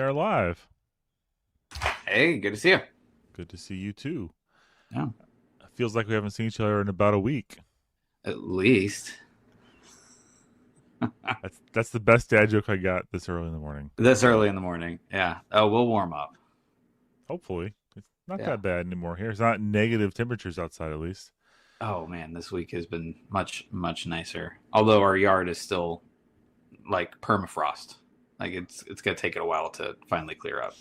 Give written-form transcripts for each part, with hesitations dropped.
are live. Hey, good to see you. Good to see you too. Yeah, It feels like we haven't seen each other in about a week. at least That's the best dad joke I got this early in the morning. this So early in the morning. Yeah. Oh, we'll warm up. hopefully it's not Yeah. that bad anymore here. It's not negative temperatures outside at least. Oh man, this week has been much nicer. Although our yard is still like permafrost. Like it's gonna take it a while to finally clear up.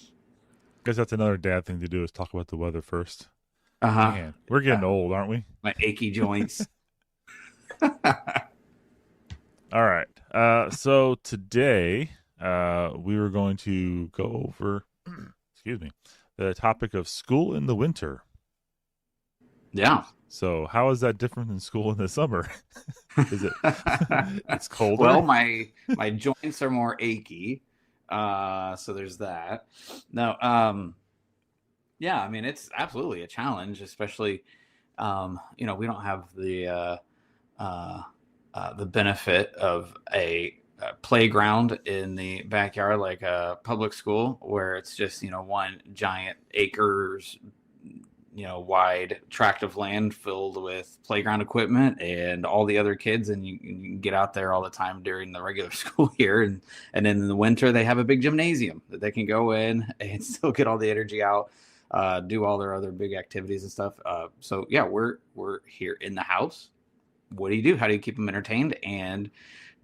Guess that's another dad thing to do is talk about the weather first. Uh-huh. Man, we're getting Yeah. old, aren't we? My achy joints. All right. So today, we were going to go over, excuse me, the topic of school in the winter. Yeah. So, how is that different than school in the summer? Is it? It's colder. Well, my joints are more achy. So there's that. No, yeah, I mean it's absolutely a challenge, especially we don't have the benefit of a playground in the backyard like a public school where it's just one giant acres wide tract of land filled with playground equipment and all the other kids, and you can get out there all the time during the regular school year, and then in the winter they have a big gymnasium that they can go in and still get all the energy out, do all their other big activities and stuff. So yeah, we're here in the house. What do you do? How do you keep them entertained and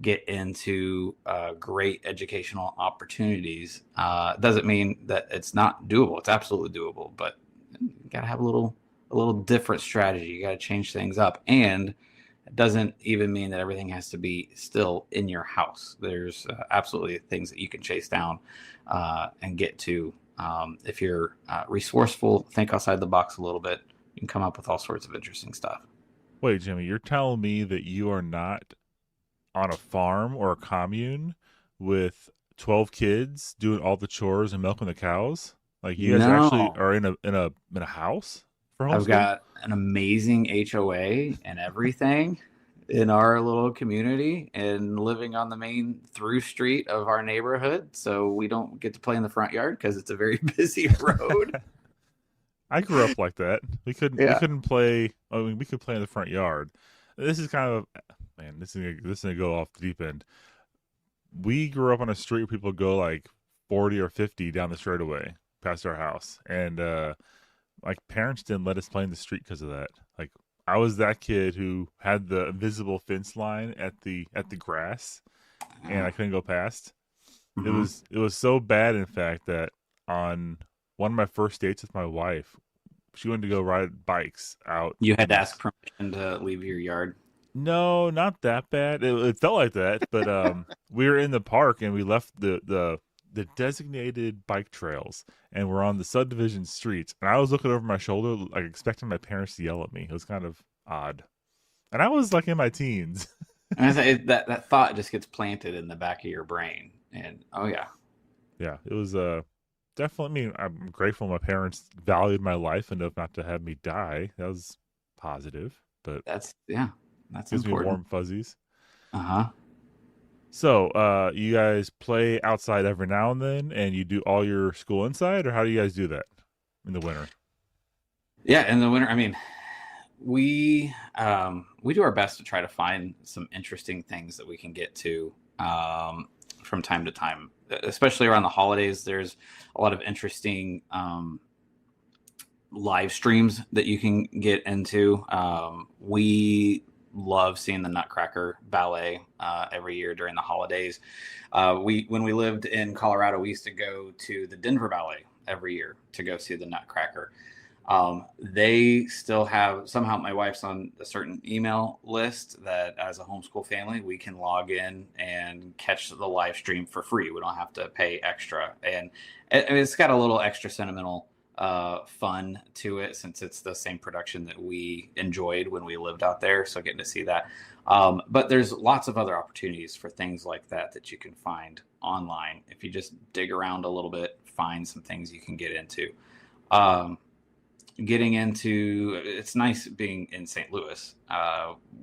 get into great educational opportunities? Doesn't mean that it's not doable. It's absolutely doable, but you got to have a little different strategy. You got to change things up, and it doesn't even mean that everything has to be still in your house. There's absolutely things that you can chase down and get to. If you're resourceful, think outside the box a little bit, you can come up with all sorts of interesting stuff. Wait, Jimmy, you're telling me that you are not on a farm or a commune with 12 kids doing all the chores and milking the cows? Like you guys actually No, are in a house for I've homeschool? got an amazing HOA and everything in our little community and living on the main through street of our neighborhood. So we don't get to play in the front yard because it's a very busy road. I grew up like that. We Yeah. couldn't play. I mean, we could play in the front yard. This is kind of man. This is gonna go off the deep end. We grew up on a street where people go like 40 or 50 down the straightaway past our house, and like parents didn't let us play in the street because of that. Like I was that kid who had the invisible fence line at the grass, and I couldn't go past. Mhm. It was so bad, in fact, that on one of my first dates with my wife, she wanted to go ride bikes out You had in to ask this. permission to leave your yard. No, not that bad. It felt like that, but we were in the park and we left the designated bike trails and we're on the subdivision streets. And I was looking over my shoulder, like expecting my parents to yell at me. It was kind of odd, and I was like in my teens. And that thought just gets planted in the back of your brain. And oh yeah, Yeah, it was definitely. I mean, I'm grateful my parents valued my life enough not to have me die. That was positive, but that's gives me important. warm fuzzies. Uh-huh. So, you guys play outside every now and then, and you do all your school inside, or how do you guys do that in the winter? Yeah, in the winter, I mean, we do our best to try to find some interesting things that we can get to from time to time, especially around the holidays. There's a lot of interesting live streams that you can get into. We love seeing the Nutcracker Ballet every year during the holidays. We when we lived in Colorado, we used to go to the Denver Ballet every year to go see the Nutcracker. They still have somehow my wife's on a certain email list that as a homeschool family, we can log in and catch the live stream for free. We don't have to pay extra. And it's got a little extra sentimental fun to it since it's the same production that we enjoyed when we lived out there. So getting to see that. But there's lots of other opportunities for things like that that you can find online. If you just dig around a little bit, find some things you can get into. Um, Getting into it's nice being in St. Louis,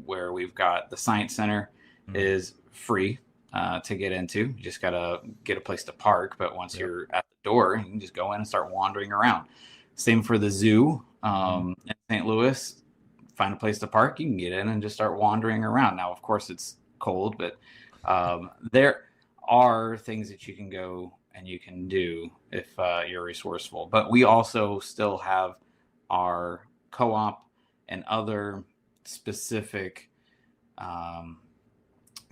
where we've got the Science Center Mm. is free. to get into. You just got to get a place to park. But once Yep. you're at the door, you can just go in and start wandering around. Same for the zoo Mhm. in St. Louis. Find a place to park, you can get in and just start wandering around. Now, of course, it's cold, but there are things that you can go and you can do if you're resourceful. But we also still have our co-op and other specific um,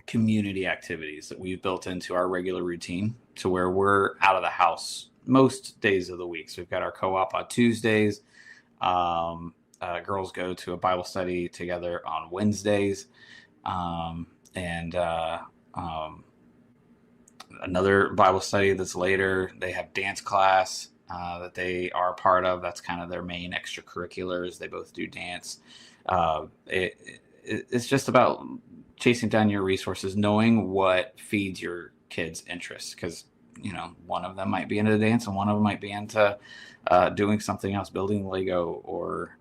community activities that we've built into our regular routine to where we're out of the house most days of the week. So we've got our co-op on Tuesdays. Girls go to a Bible study together on Wednesdays. And another Bible study that's later. They have dance class that they are a part of. That's kind of their main extracurriculars. They both do dance. It's just about chasing down your resources, knowing what feeds your kids' interests. Because one of them might be into dance, and one of them might be into doing something else, building Lego or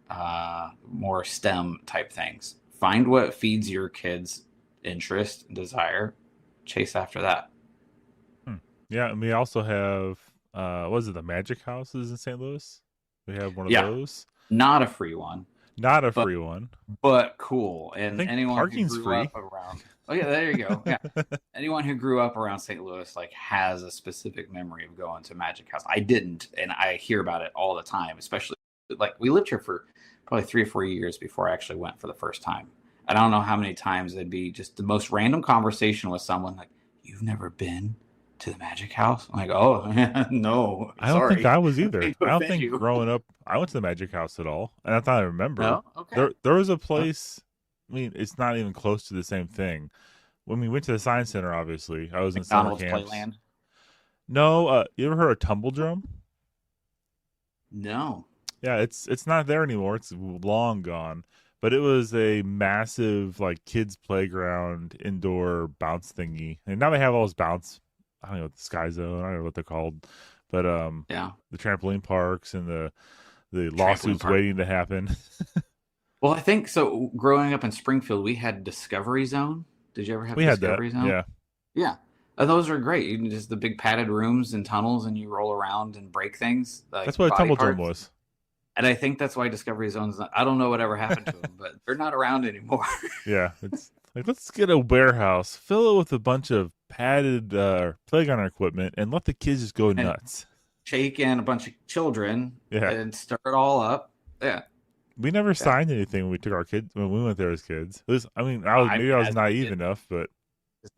more STEM type things. Find what feeds your kids' interest and desire. Chase after that. Hmm. Yeah, and we also have what is it, the Magic Houses in St. Louis? We have one of Yeah, those. not a free one, Not a but free one. cool. I And think anyone who parking's grew up free. around, oh yeah, there you go. Yeah, anyone who grew up around St. Louis like has a specific memory of going to Magic House. I didn't, and I hear about it all the time. Especially like we lived here for probably 3 or 4 years before I actually went for the first time. And I don't know how many times it'd be just the most random conversation with someone like, "You've never been to the Magic House?" I'm like, "Oh, no, I don't think sorry, I was I either. hate to I don't offend think you." growing up I went to the Magic House at all. And I thought I remember. No, okay. There was a place, I mean, it's not even close to the same thing. When we went to the Science Center, obviously, I was in summer McDonald's camps. Playland. No, you ever heard of Tumble Drum? No. Yeah, it's not there anymore. It's long gone. But it was a massive like kids playground indoor bounce thingy. And now they have all those bounce, I don't know, the Sky Zone, I don't know what they're called. But Yeah. the trampoline parks and the Trampoline lawsuits park. waiting to happen. Well, I think so. Growing up in Springfield, we had Discovery Zone. Did you ever have We had that. Discovery Zone? Yeah. Yeah. Those are great. You can just the big padded rooms and tunnels, and you roll around and break things like That's what a body tumble drum parts. was. And I think that's why Discovery Zone's not, I don't know whatever happened to them, but they're not around anymore. Yeah. It's like let's get a warehouse, fill it with a bunch of padded playground equipment, and let the kids just go And nuts. shake in a bunch of children Yeah. and stir it all up. Yeah. We never Yeah. signed anything when we took our kids when we went there as kids. It was, I mean, I maybe mean, I was naive enough, but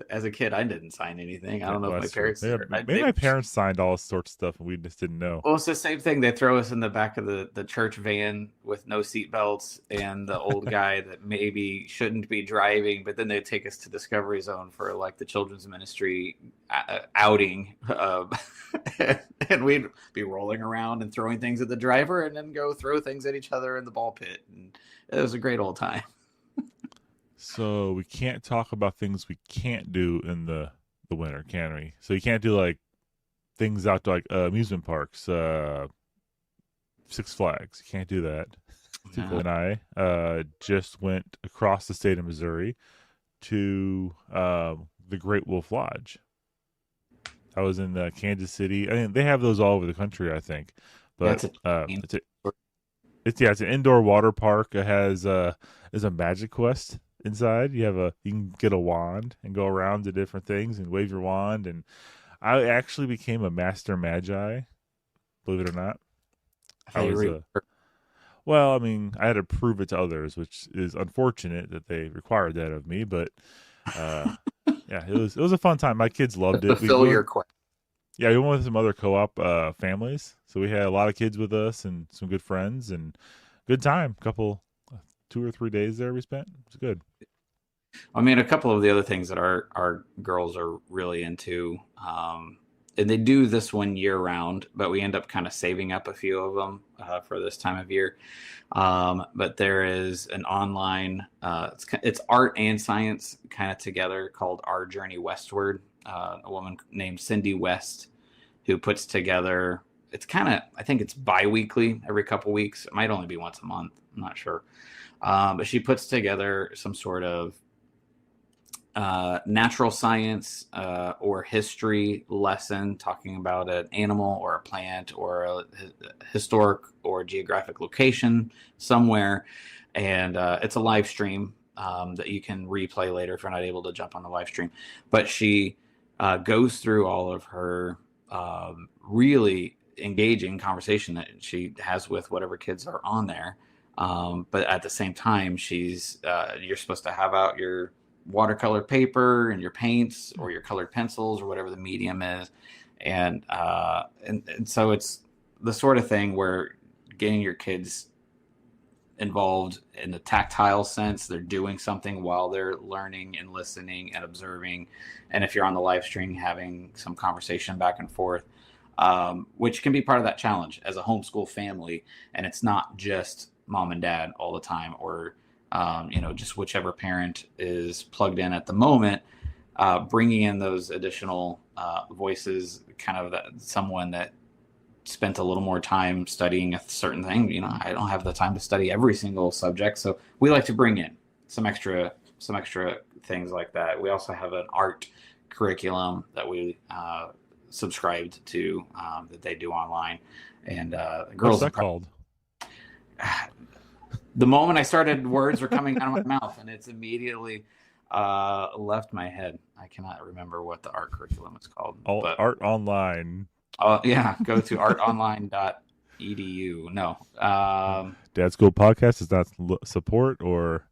as a kid, I didn't sign anything. I yeah, don't know well, if my that's true. parents did Maybe, or not. maybe my parents signed all sorts of stuff and we just didn't know. Well, it's the same thing. They throw us in the back of the church van with no seat belts and the old guy that maybe shouldn't be driving, but then they take us to Discovery Zone for like the children's ministry outing. And we'd be rolling around and throwing things at the driver and then go throw things at each other in the ball pit. And it was a great old time. So we can't talk about things we can't do in the winter, can we? So you can't do like things out to like amusement parks, Six Flags. You can't do that. Too cold. And I just went across the state of Missouri to the Great Wolf Lodge. I was in Kansas City. I mean, they have those all over the country, I think. But it's an indoor water park. It has there's a Magic Quest inside. You can get a wand and go around to different things and wave your wand. And I actually became a master magi, believe it or not. I was well, I mean, I had to prove it to others, which is unfortunate that they required that of me. But yeah, it was a fun time. My kids loved it. Fulfill your quest. Yeah, we went with some other co-op families, so we had a lot of kids with us and some good friends and good time. Couple 2 or 3 days there we spent. It was good. I mean, a couple of the other things that our girls are really into, and they do this one year round, but we end up kind of saving up a few of them for this time of year. But there is an online, it's art and science kind of together called Our Journey Westward. A woman named Cindy West who puts together, I think it's bi-weekly, every couple weeks. It might only be once a month. I'm not sure. But she puts together some sort of natural science or history lesson talking about an animal or a plant or a historic or geographic location somewhere. And it's a live stream that you can replay later if you're not able to jump on the live stream. But she goes through all of her really engaging conversation that she has with whatever kids are on there. But at the same time, you're supposed to have out your watercolor paper and your paints or your colored pencils or whatever the medium is. And so it's the sort of thing where getting your kids involved in the tactile sense, they're doing something while they're learning and listening and observing. And if you're on the live stream, having some conversation back and forth, which can be part of that challenge as a homeschool family. And it's not just mom and dad all the time, or just whichever parent is plugged in at the moment, bringing in those additional voices, kind of someone that spent a little more time studying a certain thing. I don't have the time to study every single subject, so we like to bring in some extra things like that. We also have an art curriculum that we subscribed to that they do online, and girls. What's that called? The moment I started, words were coming out of my mouth, and it's immediately left my head. I cannot remember what the art curriculum is called. Art Online. Yeah, go to artonline.edu. No. Dad School Podcast does not support or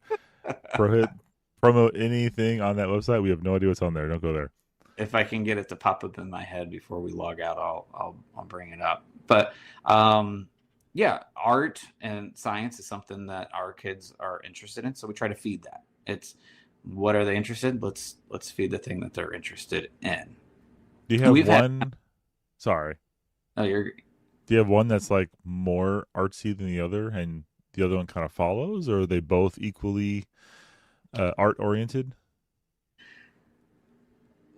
promote anything on that website. We have no idea what's on there. Don't go there. If I can get it to pop up in my head before we log out, I'll bring it up. But yeah, art and science is something that our kids are interested in, so we try to feed that. It's what are they interested in? Let's feed the thing that they're interested in. Do you have one? Sorry. Oh, do you have one that's like more artsy than the other, and the other one kind of follows, or are they both equally art oriented?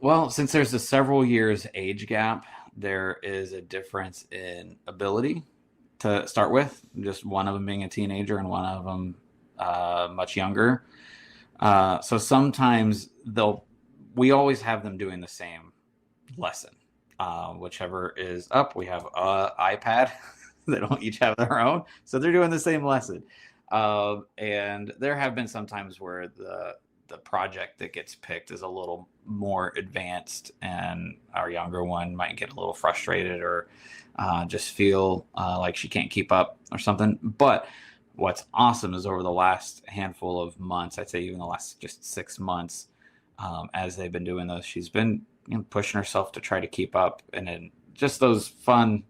Well, since there's a several years age gap, there is a difference in ability to start with. Just one of them being a teenager and one of them much younger. So sometimes we always have them doing the same lesson. Whichever is up, we have an iPad. They don't each have their own, so they're doing the same lesson. And there have been some times where the project that gets picked is a little more advanced, and our younger one might get a little frustrated or just feel like she can't keep up or something. But what's awesome is over the last handful of months, I'd say even the last just 6 months, as they've been doing those, she's been pushing herself to try to keep up. And then just those are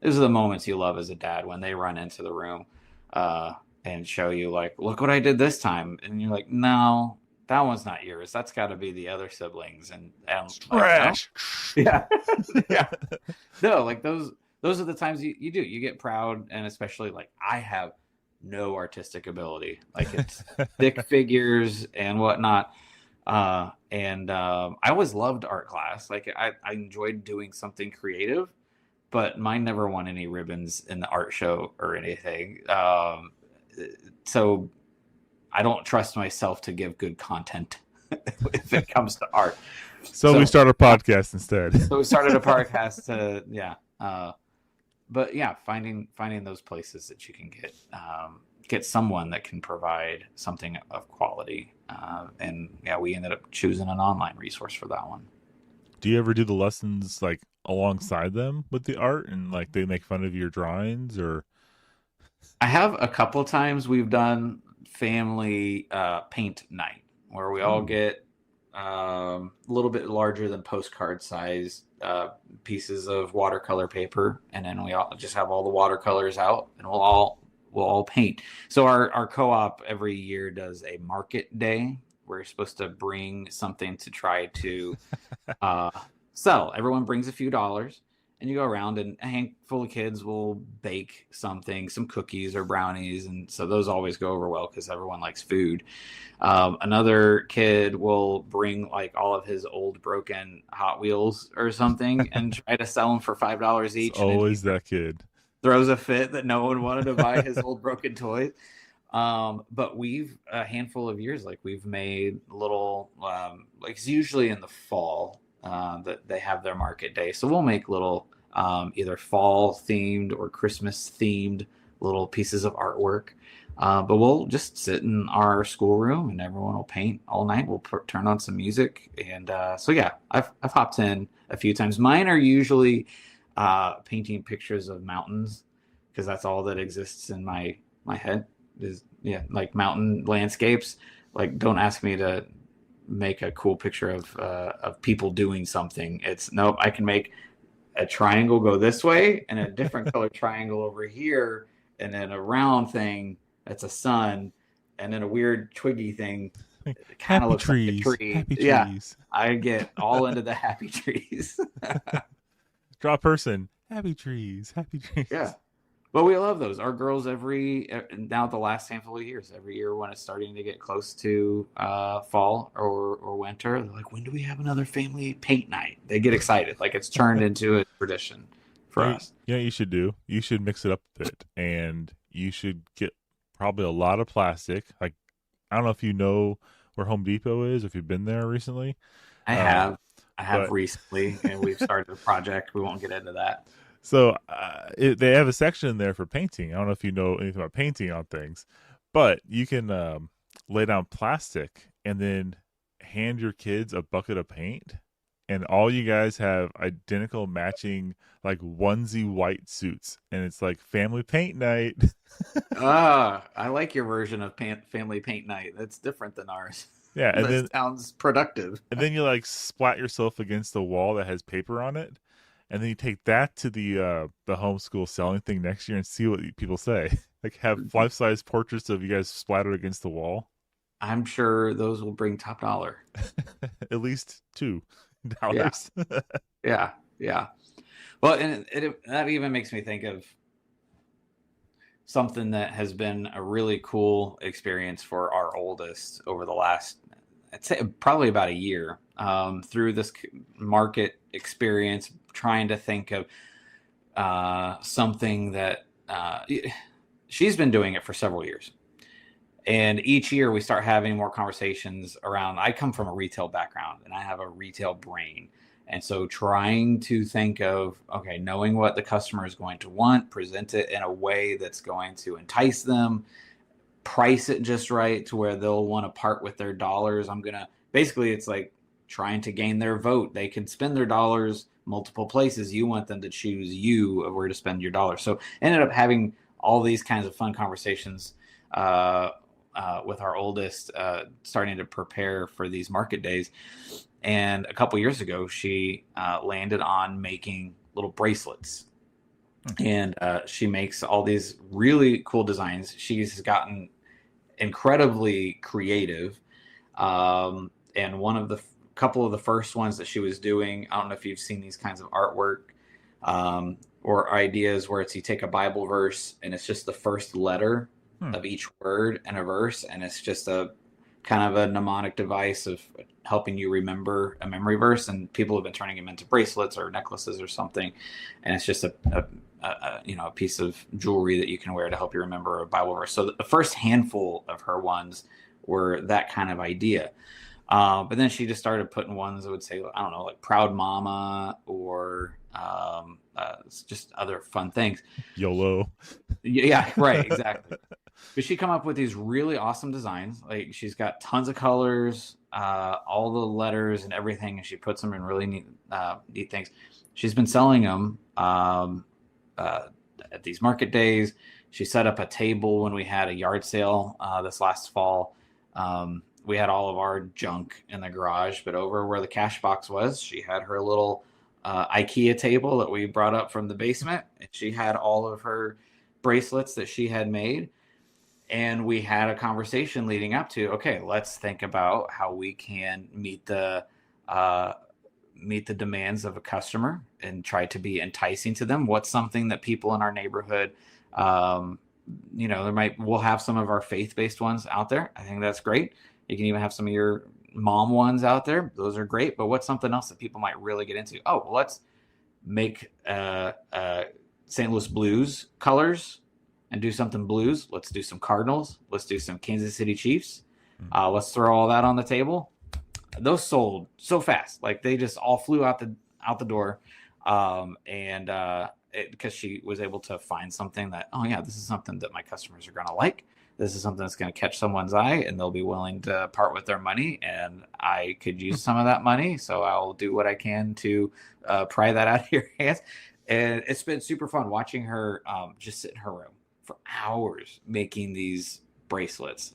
the moments you love as a dad, when they run into the room and show you, like, look what I did this time. And you're like, no, that one's not yours. That's got to be the other siblings. And trash. Like, no. Yeah. Yeah. No, like those are the times you get proud. And especially, like, I have no artistic ability. Like, it's stick figures and whatnot. I always loved art class. Like, I enjoyed doing something creative, but mine never won any ribbons in the art show or anything. So I don't trust myself to give good content if it comes to art. So we start a podcast instead. So we started a podcast but yeah, finding those places that you can get someone that can provide something of quality. And yeah, we ended up choosing an online resource for that one. Do you ever do the lessons like alongside them with the art, and like they make fun of your drawings? Or I have a couple times we've done family paint night where we all get a little bit larger than postcard size pieces of watercolor paper, and then we all just have all the watercolors out, and we'll all paint. So our co-op every year does a market day. We're supposed to bring something to try to sell. Everyone brings a few dollars, and you go around, and a handful of kids will bake something, some cookies or brownies, and so those always go over well because everyone likes food. Another kid will bring like all of his old broken Hot Wheels or something and try to sell them for $5 each. It's always that kid throws a fit that no one wanted to buy his old broken toys. But we've a handful of years, like we've made little, like it's usually in the fall that they have their market day. So we'll make little either fall themed or Christmas themed little pieces of artwork. But we'll just sit in our schoolroom and everyone will paint all night. We'll turn on some music. And so, yeah, I've hopped in a few times. Mine are usually painting pictures of mountains because that's all that exists in my head is, yeah, like mountain landscapes. Like, don't ask me to make a cool picture of people doing something. It's nope. I can make a triangle go this way and a different color triangle over here, and then a round thing that's a sun, and then a weird twiggy thing that kind of Happy looks like a trees, tree. happy Yeah, trees. I get all into the happy trees. Draw a person, happy trees, happy Yeah. trees. But we love those. Our girls now the last handful of years, every year when it's starting to get close to fall or winter, they're like, when do we have another family paint night? They get excited. Like it's turned into a tradition for us. You know what you should do? You should mix it up a bit, and you should get probably a lot of plastic. Like, I don't know if you know where Home Depot is, if you've been there recently. I Um, have. I have but recently, and we've started a project. We won't get into that. So they have a section there for painting. I don't know if you know anything about painting on things, but you can lay down plastic and then hand your kids a bucket of paint, and all you guys have identical matching like onesie white suits, and it's like family paint night. I like your version of family paint night. That's different than ours. Yeah, That sounds productive. and then you like splat yourself against a wall that has paper on it, and then you take that to the homeschool selling thing next year and see what people say. Like have life size portraits of you guys splattered against the wall. I'm sure those will bring top dollar. At least $2. Yeah, yeah, yeah. Well, and that even makes me think of something that has been a really cool experience for our oldest over the last, I'd say probably about a year, through this market experience, trying to think of something that she's been doing it for several years. And each year we start having more conversations around. I come from a retail background and I have a retail brain. And so trying to think of, okay, knowing what the customer is going to want, present it in a way that's going to entice them, price it just right to where they'll want to part with their dollars. Basically, it's like trying to gain their vote. They can spend their dollars multiple places. You want them to choose you of where to spend your dollars. So ended up having all these kinds of fun conversations with our oldest, starting to prepare for these market days. And a couple years ago, she landed on making little bracelets. And she makes all these really cool designs. She's gotten incredibly creative. And one of the couple of the first ones that she was doing, I don't know if you've seen these kinds of artwork or ideas where it's you take a Bible verse and it's just the first letter of each word in a verse, and it's just a kind of a mnemonic device of helping you remember a memory verse. And people have been turning them into bracelets or necklaces or something, and it's just a piece of jewelry that you can wear to help you remember a Bible verse. So the first handful of her ones were that kind of idea. But then she just started putting ones that would say, I don't know, like proud mama or just other fun things. YOLO. Yeah, right, exactly. But she come up with these really awesome designs. Like she's got tons of colors, all the letters and everything, and she puts them in really neat things. She's been selling them at these market days. She set up a table when we had a yard sale this last fall. We had all of our junk in the garage, but over where the cash box was, she had her little IKEA table that we brought up from the basement. And she had all of her bracelets that she had made. And we had a conversation leading up to, okay, let's think about how we can meet the demands of a customer and try to be enticing to them. What's something that people in our neighborhood, we'll have some of our faith-based ones out there. I think that's great. You can even have some of your mom ones out there. Those are great. But what's something else that people might really get into? Oh, well, let's make St. Louis Blues colors and do something Blues. Let's do some Cardinals. Let's do some Kansas City Chiefs. Mm. Let's throw all that on the table. Those sold so fast. Like they just all flew out the door. And because she was able to find something that, oh yeah, this is something that my customers are going to like. This is something that's going to catch someone's eye and they'll be willing to part with their money. And I could use some of that money. So I'll do what I can to pry that out of your hands. And it's been super fun watching her just sit in her room for hours making these bracelets.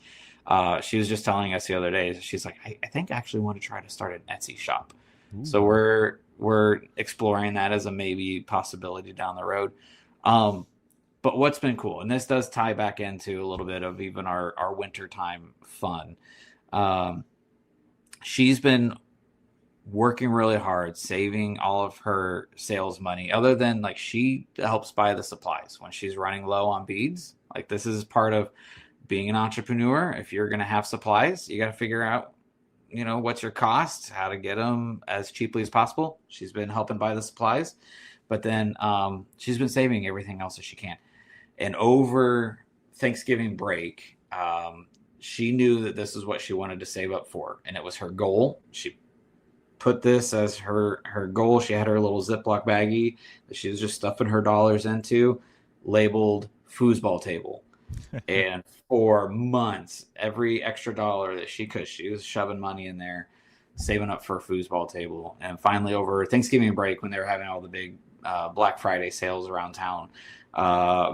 She was just telling us the other day, she's like, I think I actually want to try to start an Etsy shop. So Ooh. we're exploring that as a maybe possibility down the road. But what's been cool, and this does tie back into a little bit of even our wintertime fun. Um, she's been working really hard, saving all of her sales money, other than like she helps buy the supplies when she's running low on beads. Like this is part of being an entrepreneur. If you're going to have supplies, you got to figure out, what's your cost, how to get them as cheaply as possible. She's been helping buy the supplies, but then she's been saving everything else that she can. And over Thanksgiving break, she knew that this is what she wanted to save up for, and it was her goal. She put this as her goal. She had her little Ziploc baggie that she was just stuffing her dollars into, labeled foosball table. And for months, every extra dollar that she could, she was shoving money in there, saving up for a foosball table. And finally, over Thanksgiving break, when they were having all the big Black Friday sales around town,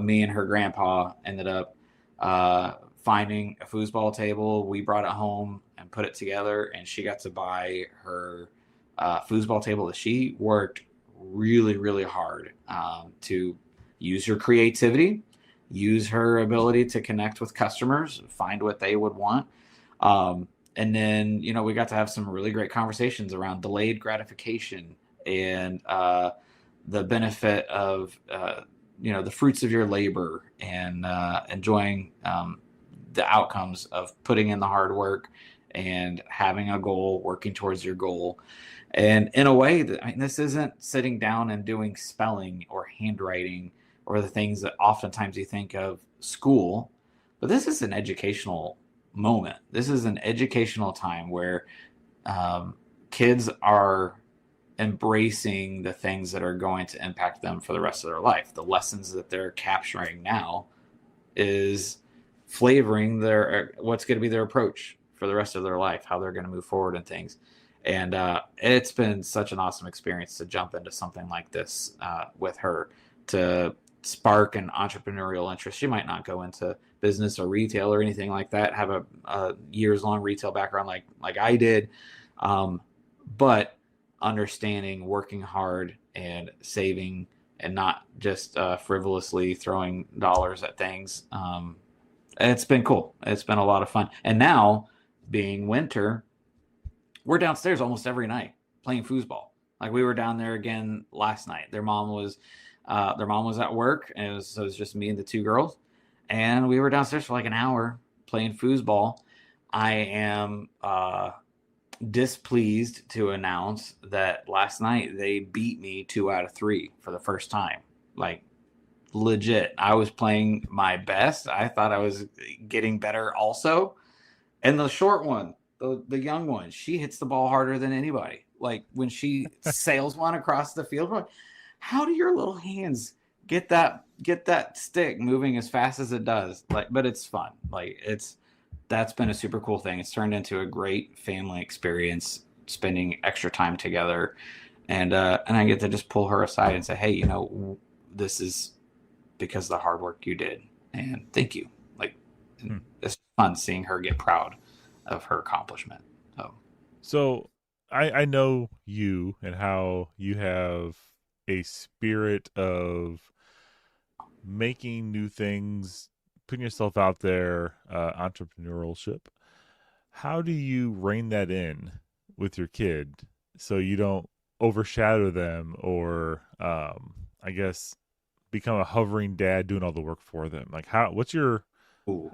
me and her grandpa ended up finding a foosball table. We brought it home and put it together, and she got to buy her foosball table that she worked really, really hard to use her creativity, use her ability to connect with customers, find what they would want. And then, we got to have some really great conversations around delayed gratification and the benefit of, the fruits of your labor and enjoying the outcomes of putting in the hard work and having a goal, working towards your goal. And in a way that, this isn't sitting down and doing spelling or handwriting or the things that oftentimes you think of school, but this is an educational moment. This is an educational time where kids are embracing the things that are going to impact them for the rest of their life. The lessons that they're capturing now is flavoring what's going to be their approach for the rest of their life, how they're going to move forward and things. And it's been such an awesome experience to jump into something like this with her, to spark an entrepreneurial interest. She might not go into business or retail or anything like that, have a years-long retail background like I did, but understanding working hard and saving and not just frivolously throwing dollars at things. It's been cool. It's been a lot of fun. And now, being winter, we're downstairs almost every night playing foosball. Like we were down there again last night. Their mom was at work, and so it was just me and the two girls. And we were downstairs for like an hour playing foosball. I am displeased to announce that last night they beat me 2 out of 3 for the first time. Like legit. I was playing my best. I thought I was getting better also. And the short one, the young one, she hits the ball harder than anybody. Like when she sails one across the field, how do your little hands get that stick moving as fast as it does? Like, but it's fun. Like that's been a super cool thing. It's turned into a great family experience, spending extra time together. And I get to just pull her aside and say, hey, this is because of the hard work you did. And thank you. Like, it's fun seeing her get proud of her accomplishment. So I know you and how you have a spirit of making new things, putting yourself out there, entrepreneurship. How do you rein that in with your kid so you don't overshadow them or, I guess, become a hovering dad doing all the work for them? Like, what's your, Ooh.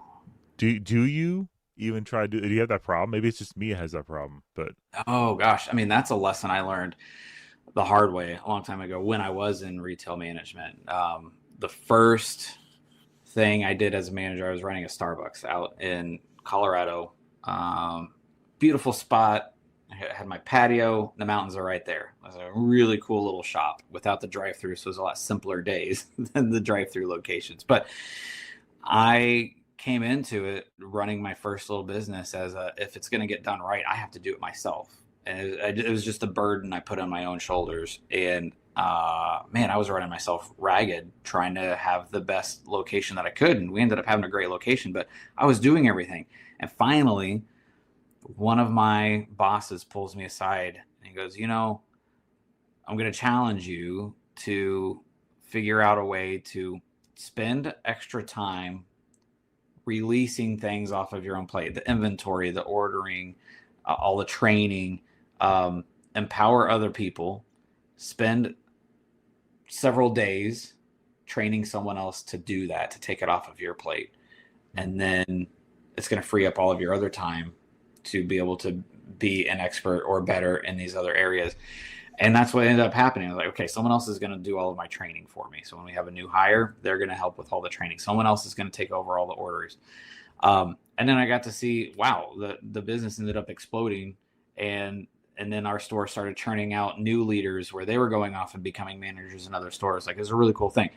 do you even try to do you have that problem? Maybe it's just me that has that problem, but Oh gosh. I mean, that's a lesson I learned the hard way a long time ago when I was in retail management. The first thing I did as a manager, I was running a Starbucks out in Colorado. Um, Beautiful spot. I had my patio. The mountains are right there. It was a really cool little shop without the drive-through, so it was a lot simpler days than the drive-through locations. But I came into it running my first little business as a, if it's going to get done right, I have to do it myself. And it was just a burden I put on my own shoulders. And man, I was running myself ragged trying to have the best location that I could. And we ended up having a great location, but I was doing everything. And finally, one of my bosses pulls me aside and he goes, you know, I'm going to challenge you to figure out a way to spend extra time releasing things off of your own plate, the inventory, the ordering, all the training, empower other people, spend several days training someone else to do that, to take it off of your plate. And then it's going to free up all of your other time to be able to be an expert or better in these other areas. And that's what ended up happening. I was like, okay, someone else is going to do all of my training for me. So when we have a new hire, they're going to help with all the training. Someone else is going to take over all the orders. And then I got to see, wow, the business ended up exploding. And then our store started churning out new leaders where they were going off and becoming managers in other stores. Like, it was a really cool thing.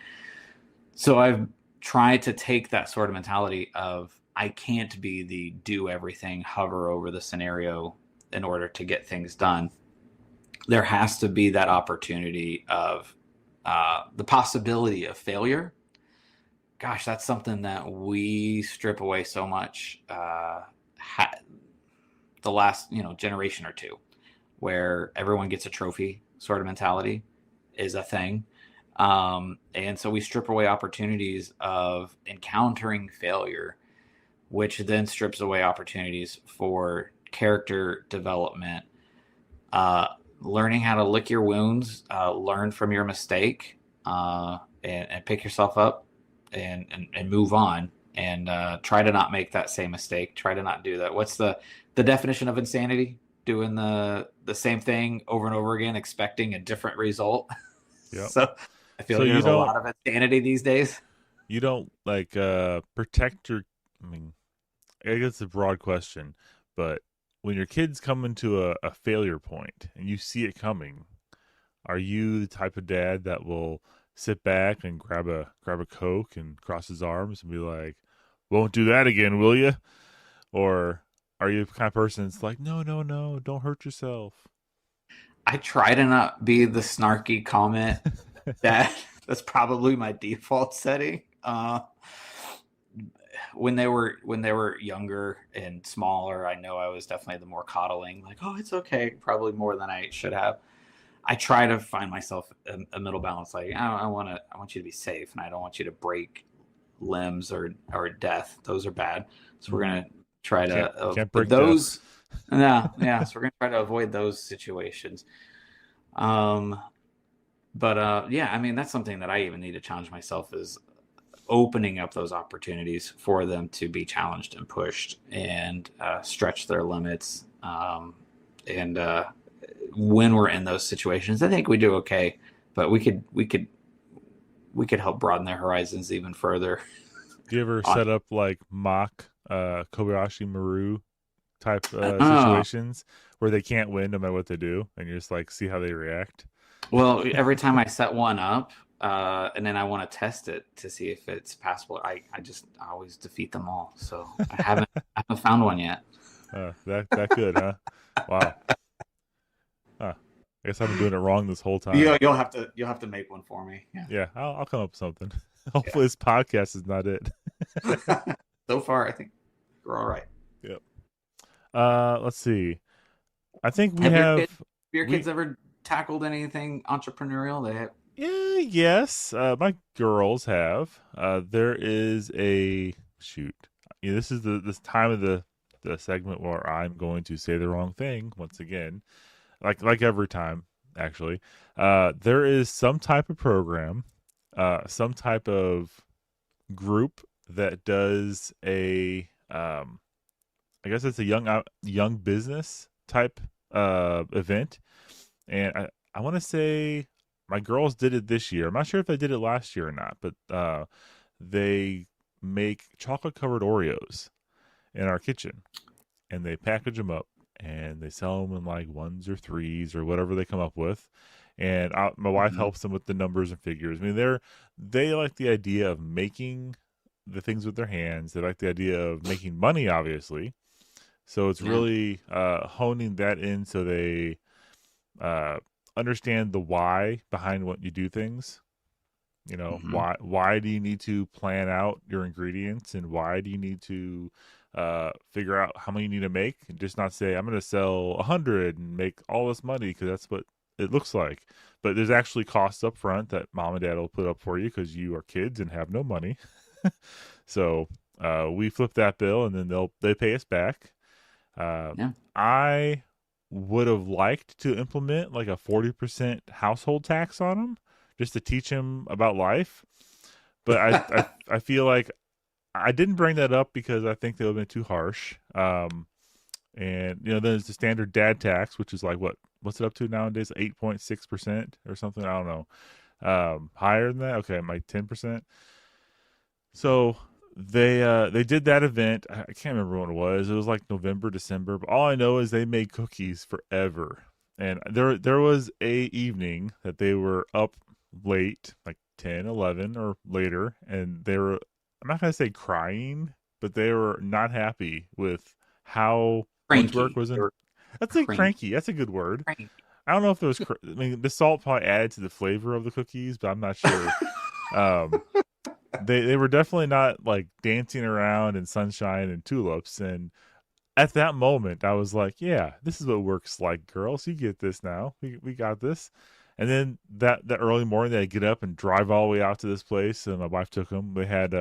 So I've tried to take that sort of mentality of, I can't be the do everything, hover over the scenario in order to get things done. There has to be that opportunity of the possibility of failure. Gosh, that's something that we strip away so much the last generation or two, where everyone gets a trophy sort of mentality is a thing. And so we strip away opportunities of encountering failure, which then strips away opportunities for character development, learning how to lick your wounds, learn from your mistake, and pick yourself up and move on, and try to not make that same mistake. Try to not do that. What's the definition of insanity? Doing the same thing over and over again, expecting a different result. Yep. So I feel So like you there's a don't lot of insanity these days. you don't like protect your. I mean, I guess it's a broad question, but when your kids come into a failure point and you see it coming, are you the type of dad that will sit back and grab a Coke and cross his arms and be like, "Won't do that again, will you?" Or are you the kind of person that's like, "No, no, no, don't hurt yourself." I try to not be the snarky comment that that's probably my default setting. When they were younger and smaller, I know I was definitely the more coddling, like, oh, it's okay, probably more than I should have. I try to find myself a middle balance, like, I want you to be safe, and I don't want you to break limbs or death. Those are bad. So we're gonna try can't to can't avoid break death. those. Yeah. So we're gonna try to avoid those situations. Um, but yeah, I mean, that's something that I even need to challenge myself, is opening up those opportunities for them to be challenged and pushed and stretch their limits. And when we're in those situations, I think we do okay, but we could help broaden their horizons even further. Do you ever On set up like mock Kobayashi Maru type uh, situations where they can't win no matter what they do, and you just like see how they react? well, every time I set one up, and then I want to test it to see if it's passable, I always defeat them all. So I haven't found one yet. That good, huh? Wow. Huh. I guess I've been doing it wrong this whole You time. you'll have to make one for me. Yeah. Yeah, I'll come up with something. Hopefully, this podcast is not it. Yeah. So far, I think we're all right. Yep. Let's see. I think we Have have your we kids ever tackled anything entrepreneurial? They have. yeah, yes. My girls have. There is a shoot. This is this time of the segment where I'm going to say the wrong thing once again, like every time actually. There is some type of program, some type of group that does a I guess it's a young business type event, and I want to say my girls did it this year. I'm not sure if they did it last year or not, but they make chocolate covered Oreos in our kitchen, and they package them up and they sell them in like ones or threes or whatever they come up with. And my wife Mhm. helps them with the numbers and figures. I mean, they like the idea of making the things with their hands. They like the idea of making money, obviously. So it's Yeah. really honing that in so they uh, understand the why behind what you do things. You know, Hmm. why do you need to plan out your ingredients, and why do you need to figure out how many you need to make, and just not say I'm going to sell 100 and make all this money because that's what it looks like. But there's actually costs up front that mom and dad will put up for you because you are kids and have no money. So we flip that bill and then they pay us back. Uh, Yeah. I would have liked to implement like a 40% household tax on them just to teach him about life. But I feel like I didn't bring that up because I think they would have been too harsh. And you know, there's the standard dad tax, which is like what's it up to nowadays? 8.6% or something. I don't know. Higher than that? Okay, like 10%. So they did that event. I can't remember when it was. It was like November, December. But all I know is they made cookies forever. And there was a evening that they were up late, like 10, 11 or later, and they were, I'm not gonna say crying, but they were not happy with how much work Cranky. was They in. were That's like cranky. cranky. That's a good word. Cranky. I don't know if there was. I mean, the salt probably added to the flavor of the cookies, but I'm not sure. Um, they were definitely not like dancing around in sunshine and tulips. And at that moment, I was like, "Yeah, this is what works like, girls. You get this now. We got this." And then that early morning, they get up and drive all the way out to this place. And my wife took them. They had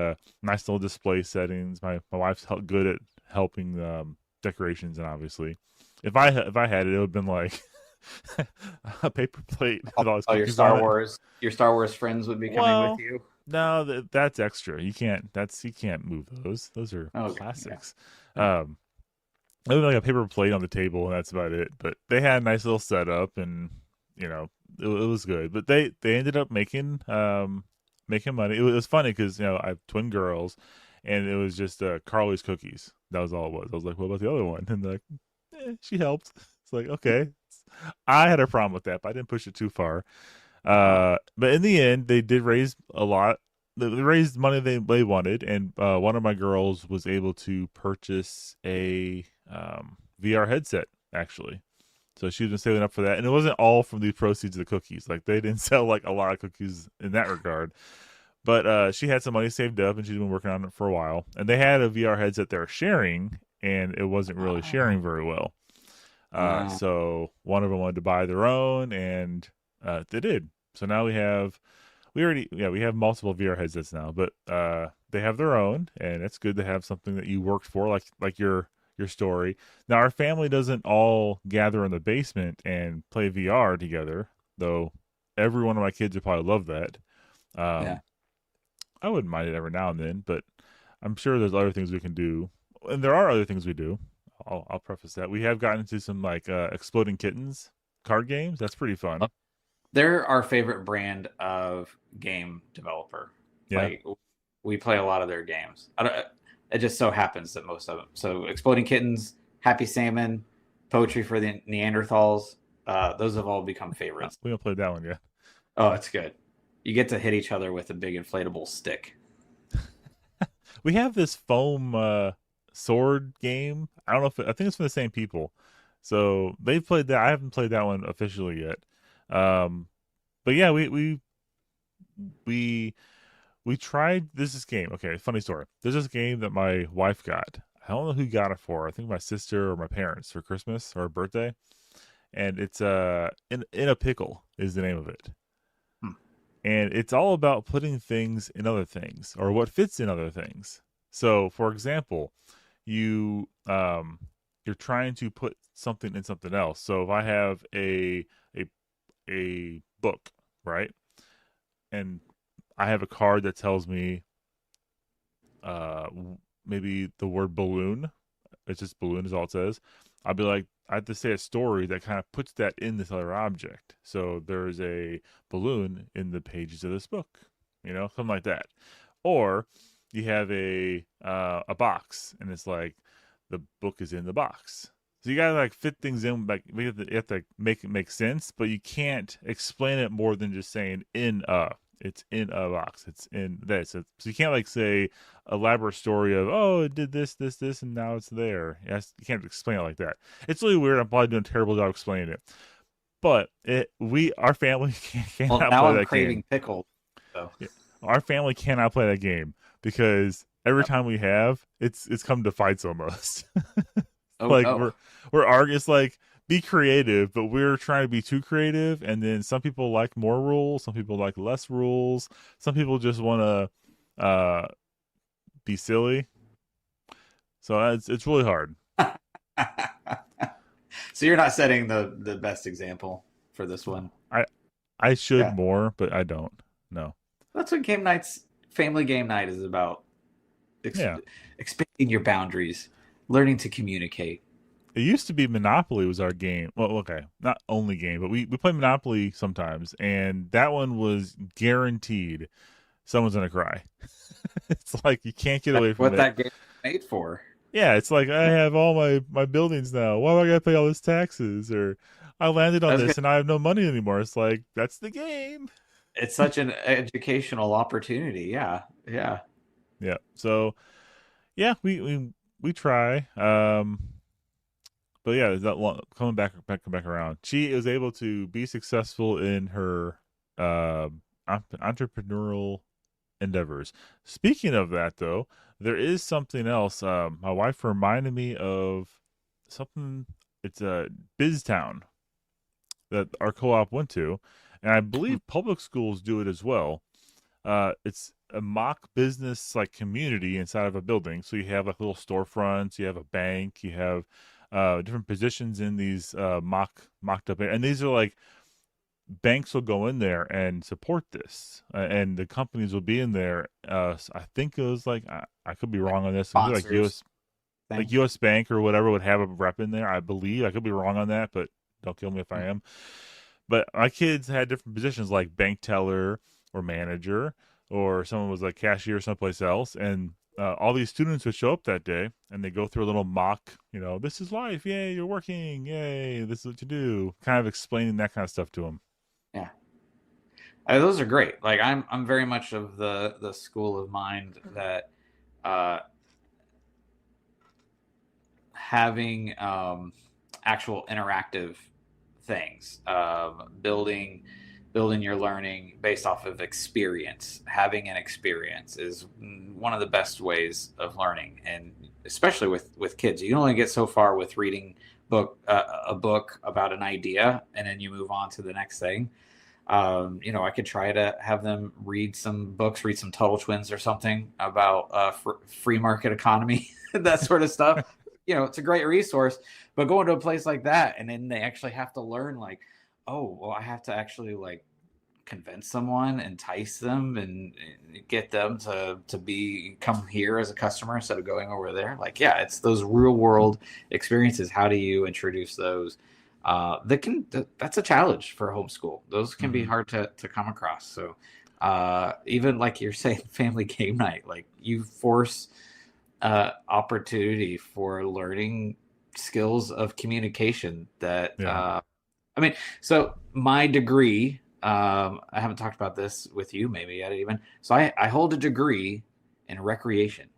nice little display settings. My wife's good at helping decorations, and obviously, if I had it, it would have been like a paper plate with all these All cookies on it. Your Star Wars friends would be coming with Well, you. no, that's extra. You can't. You can't move those. Those are Okay. Yeah. classics. Yeah. Um, it was like a paper plate on the table, and that's about it. But they had a nice little setup, and you know, it was good. But they ended up making money. It was funny because you know I have twin girls, and it was just Carly's cookies. That was all it was. I was like, what about the other one? And they're like, she helped. It's like okay. I had a problem with that, but I didn't push it too far. Uh-huh. But in the end, they did raise a lot. They raised money they wanted, and one of my girls was able to purchase a VR headset actually. So she's been saving up for that, and it wasn't all from the proceeds of the cookies. Like they didn't sell like a lot of cookies in that regard, but she had some money saved up, and she's been working on it for a while. And they had a VR headset they were sharing, and it wasn't really Uh, sharing very well. uh, So one of them wanted to buy their own, and they did. So now we have multiple VR headsets now, but they have their own, and it's good to have something that you worked for, like your story. Now our family doesn't all gather in the basement and play VR together, though. Every one of my kids would probably love that. yeah. Um, I wouldn't mind it every now and then, but I'm sure there's other things we can do, and there are other things we do. I'll preface that we have gotten into some like exploding kittens card games. That's pretty fun. They're our favorite brand of game developer. Yeah. Like we play a lot of their games. I don't, it just so happens that most of them. So Exploding Kittens, Happy Salmon, Poetry for the Neanderthals. Those have all become favorites. We haven't played that one yet. Oh, it's good. You get to hit each other with a big inflatable stick. We have this foam sword game. I don't know if I think it's from the same people. So they've played that. I haven't played that one officially yet. Um, but yeah, we we tried this game. Okay, funny story. There's this game that my wife got. I don't know who got it for. I think my sister or my parents for Christmas or birthday. And it's in a pickle is the name of it. Hmm. And it's all about putting things in other things or what fits in other things. So, for example, you're trying to put something in something else. So, if I have a a book, right? And I have a card that tells me uh maybe the word balloon. It's just balloon is all it says. I'll be like, I have to say a story that kind of puts that in this other object. So there's a balloon in the pages of this book, something like that. Or you have a box, and it's like the book is in the box. So you gotta like fit things in, like you have to make it make sense, but you can't explain it more than just saying in a. It's in a box. It's in this. So you can't like say elaborate story of it did this, this, this, and now it's there. Yes, you can't explain it like that. It's really weird. I'm probably doing a terrible job explaining it, but our family Well, cannot now play I'm that game. craving pickles. So, Yeah. Our family cannot play that game because every yep. time we have, it's come to fights almost. Oh Like no. we're arguing. It's like be creative, but we're trying to be too creative. And then some people like more rules, some people like less rules, some people just want to be silly. So it's really hard. So you're not setting the best example for this one. I I should Yeah. more, but I don't. No. That's what family game night is about. Ex- Yeah. Expanding your boundaries, learning to communicate. It used to be Monopoly was our game. Well, okay, not only game, but we play Monopoly sometimes, and that one was guaranteed someone's gonna cry. It's like you can't get That's away from what it. that game is made for. Yeah, it's like I have all my buildings now. Why do I gotta pay all this taxes? Or I landed on That's good. this and I have no money anymore. It's like that's the game. It's such an educational opportunity. Yeah. Yeah. Yeah. So yeah, we try. But yeah, coming back around. She is able to be successful in her uh, entrepreneurial endeavors. Speaking of that, though, there is something else. My wife reminded me of something. It's a BizTown that our co-op went to, and I believe public schools do it as well. It's a mock business like community inside of a building. So you have like little storefronts, you have a bank, you have different positions in these mocked up, and these are like banks will go in there and support this, and the companies will be in there. I think it was like I could be Like wrong on this. It was like sponsors thing. U.S. Bank or whatever would have a rep in there. I believe I could be wrong on that, but don't kill me if I am. But my kids had different positions like bank teller or manager, or someone was like cashier someplace else, and all these students would show up that day and they go through a little mock, this is life, yay, you're working, yay, this is what you do, kind of explaining that kind of stuff to them. Yeah. Those are great. Like I'm very much of the school of mind that uh, having actual interactive things, building your learning based off of experience. Having an experience is one of the best ways of learning, and especially with kids, you can only get so far with reading a book about an idea, and then you move on to the next thing. I could try to have them read some books, read some Tuttle Twins or something about free market economy, that sort of stuff. It's a great resource, but going to a place like that, and then they actually have to learn, like, oh, well, I have to actually like convince someone, entice them, and get them to come here as a customer instead of going over there. Like, yeah, it's those real world experiences. How do you introduce those? That's a challenge for homeschool. Those can be Mm-hmm. hard to come across. So even like you're saying, family game night, like you force opportunity for learning skills of communication that Yeah. I mean, so my degree, I haven't talked about this with you maybe yet even. So I hold a degree in recreation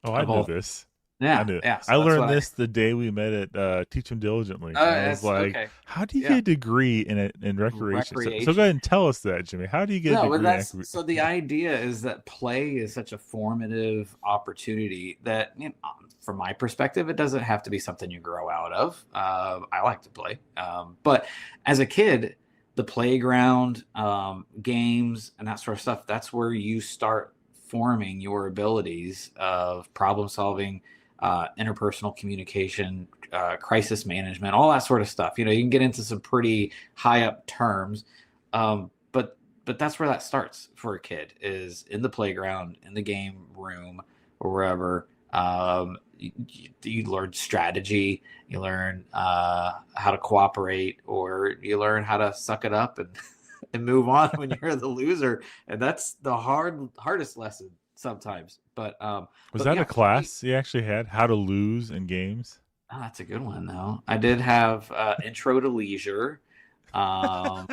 Oh, I of knew all. this. I Yeah, knew it. yeah. I So that's learned what I. this the day we met at Teach 'em Diligently, and I was It's like, okay. "How do you get Yeah, a degree in recreation?" So go recreation. ahead and tell us that, Jimmy. How do you get a No, but degree in that's so the idea is that play is such a formative opportunity that, from my perspective, it doesn't have to be something you grow out of. I like to play. But as a kid, the playground, games, and that sort of stuff, that's where you start forming your abilities of problem solving, interpersonal communication, crisis management, all that sort of stuff. You can get into some pretty high up terms. But that's where that starts for a kid, is in the playground, in the game room, or wherever. You learn strategy, you learn how to cooperate, or you learn how to suck it up and and move on when you're the loser. And that's the hardest lesson sometimes. Was But that a yeah, play. class you actually had? How to lose in games? Oh, that's a good one though. I did have Intro to Leisure. Um,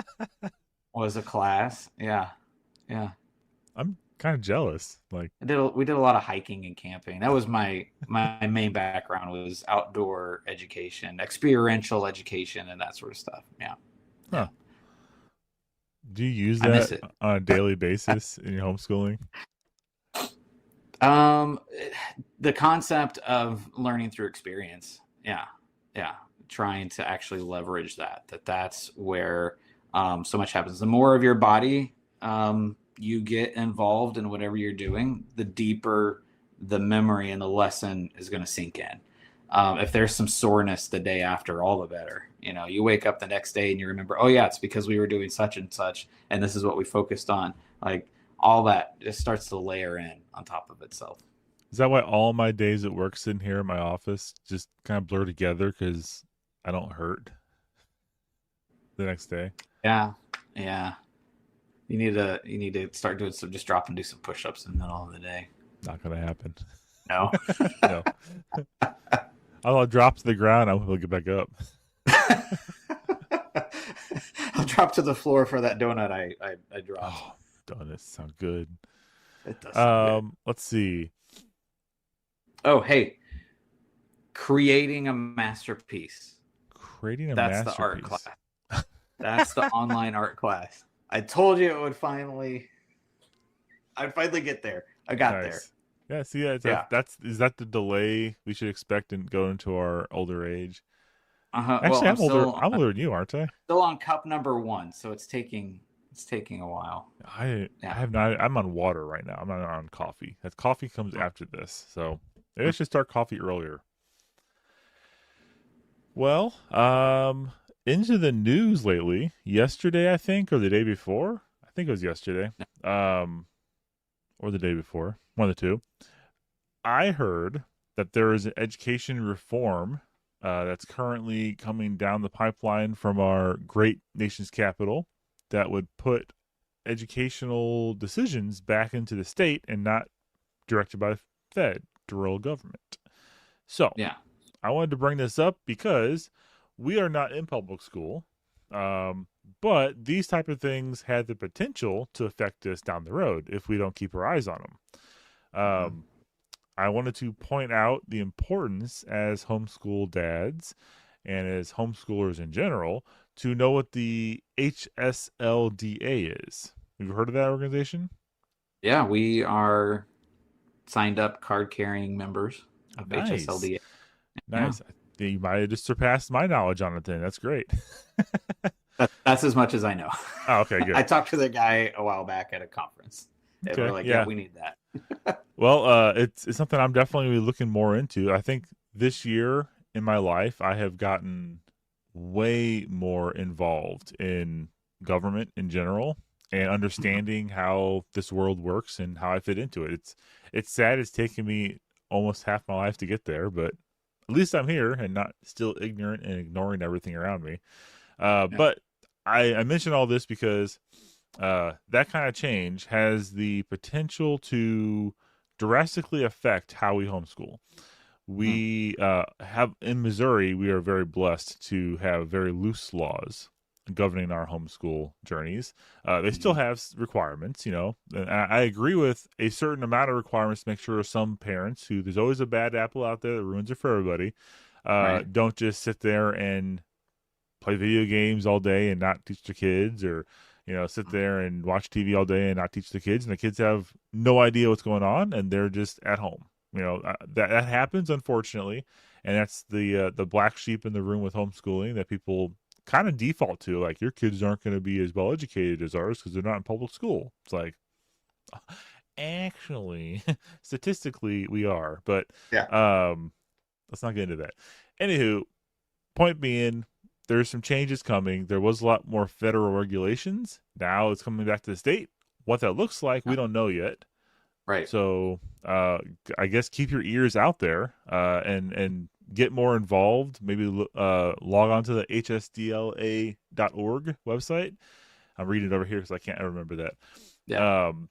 was a class. Yeah, yeah. I'm kind of jealous. Like, We did a lot of hiking and camping. That was my main background was outdoor education, experiential education, and that sort of stuff. Yeah, huh? yeah. Do you use I miss that it. on a daily basis in your homeschooling? Um, the concept of learning through experience. Yeah, yeah. Trying to actually leverage that's where so much happens. The more of your body you get involved in whatever you're doing, the deeper the memory and the lesson is going to sink in. If there's some soreness the day after, all the better. You know, you wake up the next day and you remember, oh yeah, it's because we were doing such and such, and this is what we focused on. Like all that just starts to layer in on top of itself. Is that why all my days at work sitting here in my office just kind of blur together because I don't hurt the next day? Yeah, yeah. You need to start doing some just drop and do some push ups in the middle of the day. Not gonna happen. No. No, I'll drop to the ground. I will get back up. I'll drop to the floor for that donut I dropped. Oh, donuts sound good. It does sound good. Let's see. Oh, hey, creating a masterpiece. Creating a That's the art masterpiece. class. That's the online art class. I told you it would I'd finally get there. I got there. Nice. Yeah. See, Yeah. that's is that the delay we should expect and go into our older age? Well, Actually, I'm older. I'm older than you, aren't I? still on cup number one, so it's taking a while. I Yeah. have not. I'm on water right now. I'm not on coffee. That coffee comes after this, so maybe I should start coffee earlier. Well, into the news lately. Yesterday, I think, or the day before. I think it was yesterday. Um, or the day before. One of the two. I heard that there is an education reform that's currently coming down the pipeline from our great nation's capital that would put educational decisions back into the state and not directed by the federal government. So Yeah. I wanted to bring this up because we are not in public school, um, but these type of things had the potential to affect us down the road if we don't keep our eyes on them. Mhm. I wanted to point out the importance as homeschool dads and as homeschoolers in general to know what the HSLDA is. Have you heard of that organization? Yeah, we are signed up card carrying members of Nice. HSLDA. Yeah. Nice. You might have just surpassed my knowledge on it then. That's great. That's as much as I know. Oh, okay, I good. talked to the guy a while back at a conference, and we're Okay, like, yeah, yeah. we need that. Well, it's something I'm definitely looking more into. I think this year in my life, I have gotten way more involved in government in general and Mhm. understanding how this world works and how I fit into it. It's sad it's taken me almost half my life to get there, but at least I'm here and not still ignorant and ignoring everything around me. Yeah. But I mention all this because that kind of change has the potential to drastically affect how we homeschool. Mm. We have in Missouri, we are very blessed to have very loose laws governing our homeschool journeys. They still Mhm. have requirements, and I agree with a certain amount of requirements to make sure some parents who there's always a bad apple out there that ruins it for everybody. Right. Don't just sit there and play video games all day and not teach the kids, or sit Mm. there and watch TV all day and not teach the kids, and the kids have no idea what's going on and they're just at home. That happens, unfortunately, and that's the black sheep in the room with homeschooling that people kind of default to, like, your kids aren't going to be as well educated as ours because they're not in public school. It's like, actually, statistically we are, but Yeah. um let's not get into that. Anywho, point being, there's some changes coming. There was a lot more federal regulations. Now it's coming back to the state. What that looks like, we Yeah. don't know yet. Right. So I guess keep your ears out there and get more involved. Maybe log on to the hsdla.org website. I'm reading it over here because I can't remember that. Yeah. Um,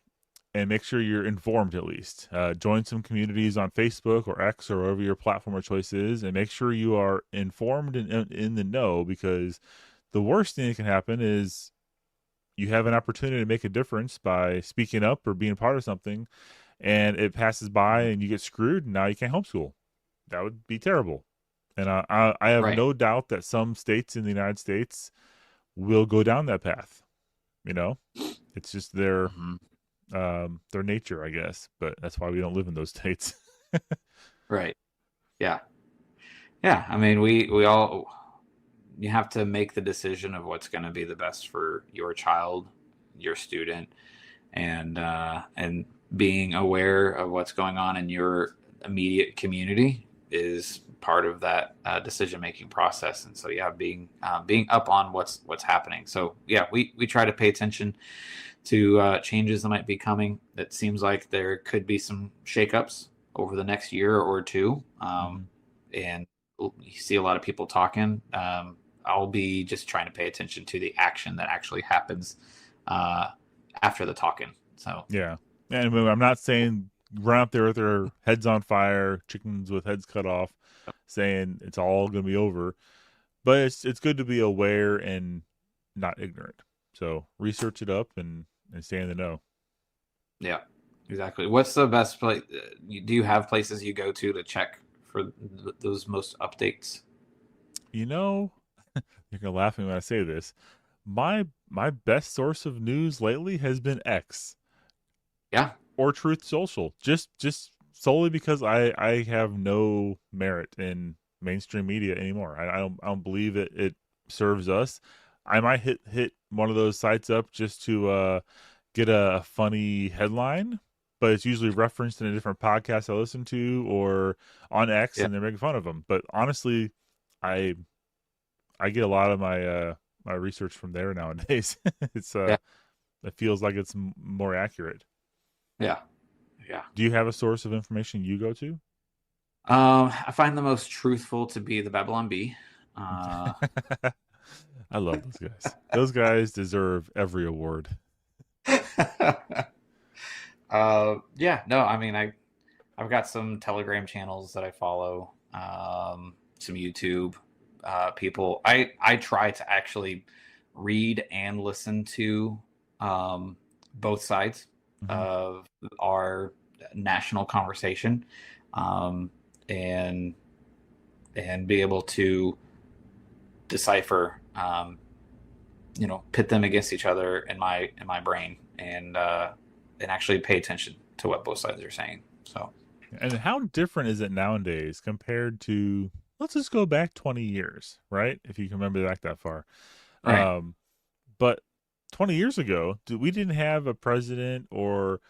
and make sure you're informed at least. Join some communities on Facebook or X or whatever your platform of choice is, and make sure you are informed and in the know, because the worst thing that can happen is you have an opportunity to make a difference by speaking up or being part of something, and it passes by and you get screwed, and now you can't homeschool. That would be terrible. And I have Right. no doubt that some states in the United States will go down that path. You know, it's just Hmm. their nature, I guess. But that's why we don't live in those states. Right. Yeah. Yeah. I mean, we all, you have to make the decision of what's going to be the best for your child, your student, and being aware of what's going on in your immediate community is part of that decision making process. And so, yeah, being up on what's happening. So, yeah, we try to pay attention to changes that might be coming. It seems like there could be some shakeups over the next year or two, Hmm. and you see a lot of people talking. I'll be just trying to pay attention to the action that actually happens uh, after the talking. So, Yeah, and I'm not saying run out there with their heads on fire, chickens with heads cut off, saying it's all going to be over. But it's good to be aware and not ignorant. So research it up and stay in the know. yeah, exactly. What's the best place? Do you have places you go to check for those most updates? You know, you're gonna laugh at me when I say this. My best source of news lately has been X Yeah, or Truth Social. Just solely because I have no merit in mainstream media anymore. I don't believe it serves us. I might hit one of those sites up just to get a funny headline, but it's usually referenced in a different podcast I listen to or on X, yeah, and they're making fun of them. But honestly, I I get a lot of my research from there nowadays. it's yeah, it feels like it's more accurate. yeah, yeah. Do you have a source of information you go to? I find the most truthful to be the Babylon Bee. Uh, I love those guys. Those guys deserve every award. yeah, no, I mean, I've got some Telegram channels that I follow, some YouTube people. I try to actually read and listen to both sides Hmm. of our national conversation, um, and be able to decipher, pit them against each other in my brain, and actually pay attention to what both sides are saying. So, And how different is it nowadays compared to, let's just go back 20 years, right? If you can remember back that far. right, Um, but 20 years ago, we didn't have a president or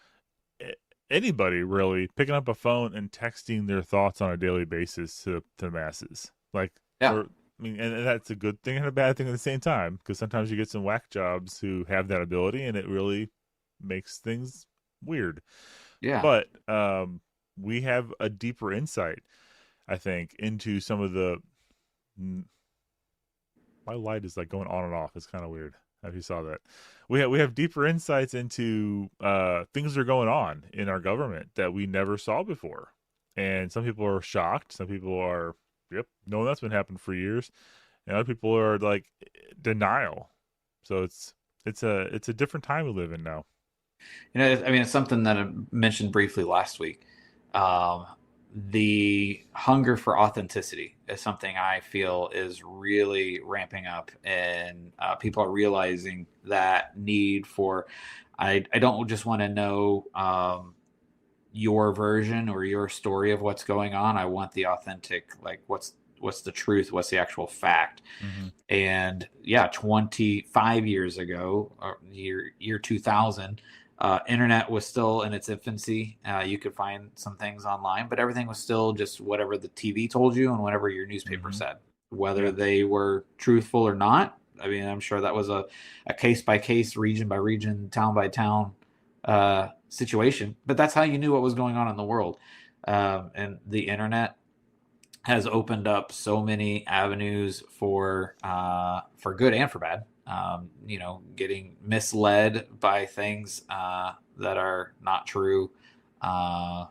anybody really picking up a phone and texting their thoughts on a daily basis to the masses. Like, yeah, or I mean, and that's a good thing and a bad thing at the same time, because sometimes you get some whack jobs who have that ability, and it really makes things weird. yeah, But we have a deeper insight, I think, into some of the. My light is like going on and off. It's kind of weird. If you saw that, we have deeper insights into things that are going on in our government that we never saw before, and some people are shocked. Some people are, yep, no, that's been happening for years, and other people are like denial. So it's a different time we live in now. I mean, it's something that I mentioned briefly last week. Um, the hunger for authenticity is something I feel is really ramping up, and people are realizing that need for. I don't just want to know your version or your story of what's going on. I want the authentic, like what's the truth, what's the actual fact. Hmm. And yeah, 25 years ago, or year 2000, internet was still in its infancy. You could find some things online, but everything was still just whatever the TV told you and whatever your newspaper Hmm. said, whether Yeah. they were truthful or not. I mean, I'm sure that was a case by case, region by region, town by town situation, but that's how you knew what was going on in the world. And the internet has opened up so many avenues for good and for bad. Getting misled by things that are not true. Uh,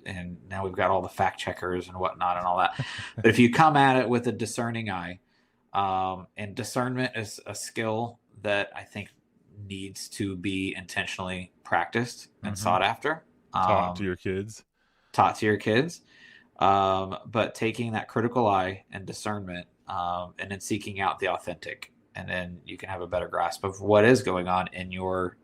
and now we've got all the fact checkers and whatnot and all that. But if you come at it with a discerning eye, and discernment is a skill that I think needs to be intentionally practiced and Mm-hmm. sought after, Taught to um, your kids. taught to your kids. But taking that critical eye and discernment, and then seeking out the authentic, and then you can have a better grasp of what is going on in your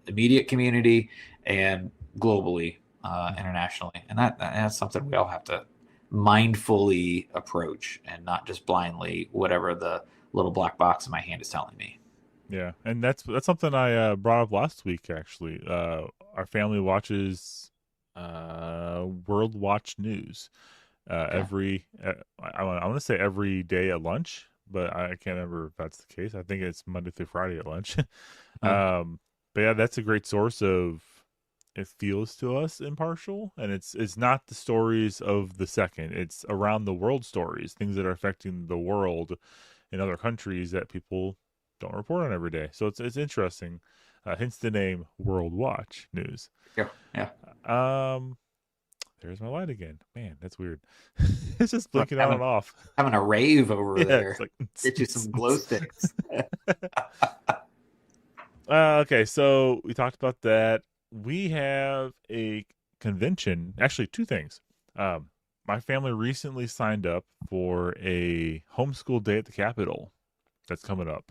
immediate community and globally, Mm-hmm. internationally. And that's something we all have to mindfully approach, and not just blindly whatever the little black box in my hand is telling me. Yeah, and that's something I brought up last week. Actually, our family watches World Watch News Okay. every. I want to say every day at lunch, but I can't remember if that's the case. I think it's Monday through Friday at lunch. Uh, um, but yeah, that's a great source of. It feels to us impartial, and it's not the stories of the second. It's around the world stories, things that are affecting the world in other countries that people don't report on every day. So it's interesting. Hence the name World Watch News. yeah. Yeah. Um, there's my light again. Man, that's weird. It's just Like blinking on and off. having a rave over Yeah, it's there. like. Get you some glow sticks. Okay, so we talked about that. We have a convention. Actually, two things. Um, my family recently signed up for a homeschool day at the Capitol that's coming up.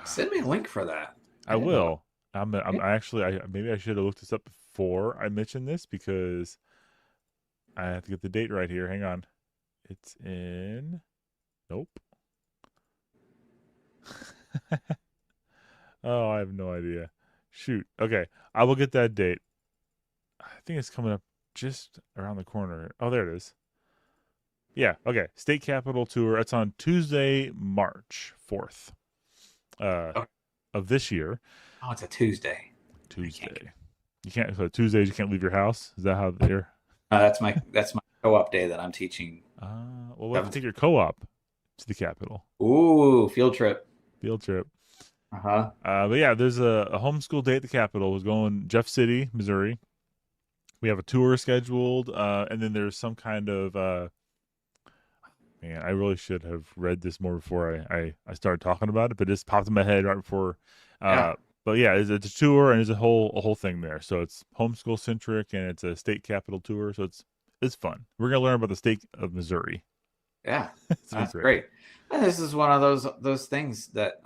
Send me a link for that. I I didn't know about will. I'm it. I actually I maybe I should have looked this up before I mentioned this because I have to get the date right here. Hang on. It's in Nope. Oh, I have no idea. Shoot. Okay. I will get that date. I think it's coming up just around the corner. Oh, there it is. Yeah, okay. State Capitol tour. It's on Tuesday, March 4th, uh Oh, of this year. oh, it's a Tuesday. I can't. Tuesday. You can't so Tuesdays you can't leave your house. Is that how they're That's my co-op day that I'm teaching. well we'll have to take 17. your co-op to the Capitol. Ooh, field trip. Field trip. Uh-huh. But yeah, there's a homeschool day at the Capitol. Was going Jeff City, Missouri. We have a tour scheduled, and then there's some kind of man. I really should have read this more before I started talking about it, but it just popped in my head right before. Yeah. But yeah, it's a tour and there's a whole thing there. So it's homeschool centric and it's a state capital tour. So it's fun. We're gonna learn about the state of Missouri. Yeah. It's gonna be That's great. great. And this is one of those things that,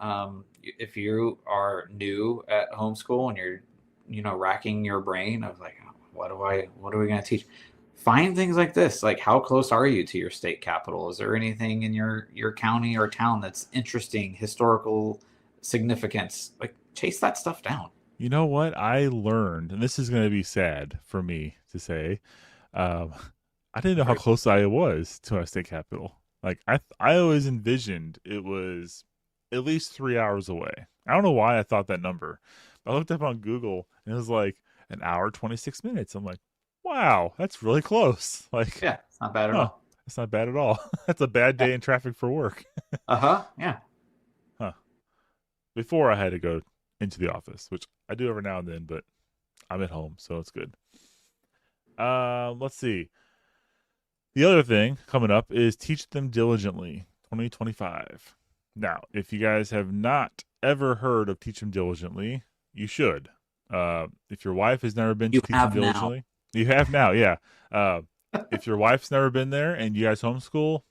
if you are new at homeschool and you're, racking your brain of like, "Oh, what are we going to teach?" Find things like this. Like, how close are you to your state capital? Is there anything in your county or town that's interesting, historical significance? Like, chase that stuff down. You know what I learned, and this is gonna be sad for me to say. Um, I didn't know how Right. close I was to our state capital. Like I always envisioned it was at least 3 hours away. I don't know why I thought that number. But I looked up on Google and it was like an hour 26 minutes. I'm like, wow, that's really close. Like, Yeah, it's not bad at huh, all. that's not bad at all. That's a bad Yeah. day in traffic for work. Uh-huh. Yeah. Huh. Before I had to go into the office, which I do every now and then, but I'm at home, so it's good. Let's see. The other thing coming up is Teach Them Diligently 2025. Now, if you guys have not ever heard of Teach Them Diligently, you should. If your wife has never been You to Teach Them have now. Diligently, you have now, yeah. Uh, if your wife's never been there and you guys homeschool,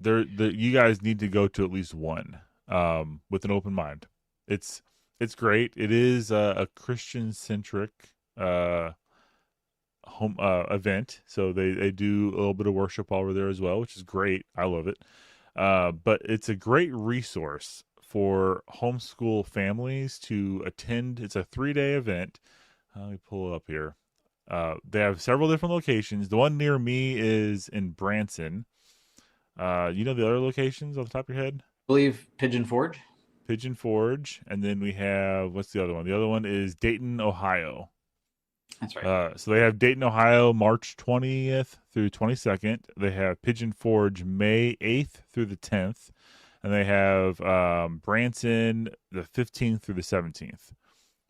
you guys need to go to at least one with an open mind. It's it's great. It is a Christian centric uh, home event, so they do a little bit of worship while we're there as well, which is great. I love it. But it's a great resource for homeschool families to attend. It's a 3 day event. Let me pull it up here. They have several different locations. The one near me is in Branson. You know the other locations off the top of your head? Believe Pigeon Forge. Pigeon Forge, and then we have what's the other one? The other one is Dayton, Ohio. That's right. So they have Dayton, Ohio, March 20th through 22nd. They have Pigeon Forge, May 8th through the 10th, and they have Branson the 15th through the 17th.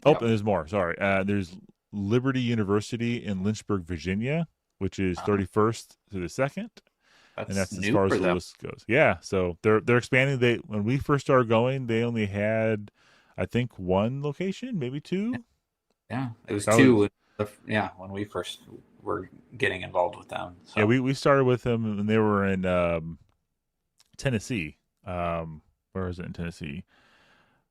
Oh, and Yep. there's more. Sorry. There's Liberty University in Lynchburg, Virginia, which is Uh, 31st to the 2nd, and that's that's as new far as for the them. list goes. Yeah, so they're expanding. They when we first started going, they only had, I think, one location, maybe two. Yeah, it was That two. was Yeah, when we first were getting involved with them. yeah. So We started with them when they were in Tennessee. Where was it in Tennessee?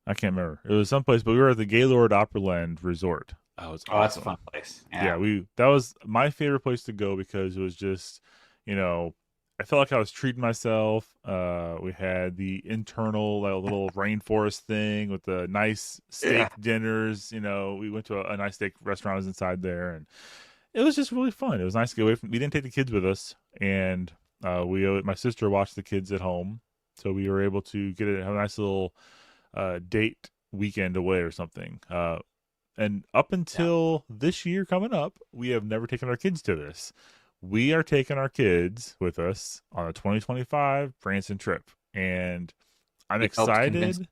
I can't remember. It was someplace, but we were at the Gaylord Opryland Resort. That was oh, that's a awesome. fun place. Yeah, Yeah, we that was my favorite place to go because it was just, I felt like I was treating myself. We had the internal like, little rainforest thing with the nice yeah, steak dinners. We went to a nice steak restaurant was inside there, and it was just really fun. It was nice to get away from. We didn't take the kids with us, and my sister watched the kids at home, so we were able to have a nice little date weekend away or something. And up yeah. until this year coming up, we have never taken our kids to this. We are taking our kids with us on a 2025 Branson trip, and I'm You helped convince excited. to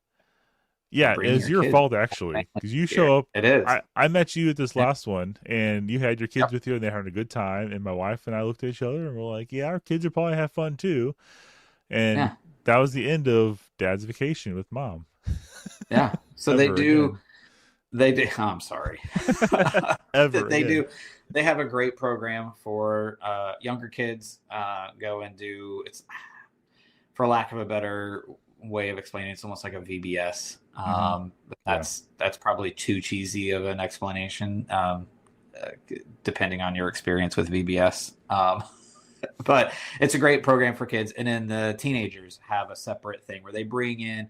Yeah, bring it's your your kids fault actually, because you here. show up. It is. I met you at this Yeah. last one, and you had your kids Yep. with you, and they're having a good time. And my wife and I looked at each other, and we're like, "Yeah, our kids will probably have fun too." And Yeah. that was the end of Dad's vacation with Mom. Yeah. So they Ever do. again. They do. Oh, I'm sorry. Ever They again. do. They have a great program for younger kids. Go and do it's, for lack of a better way of explaining, it's almost like a VBS. Hmm. But Yeah. that's probably too cheesy of an explanation, uh, depending on your experience with VBS. But it's a great program for kids. And then the teenagers have a separate thing where they bring in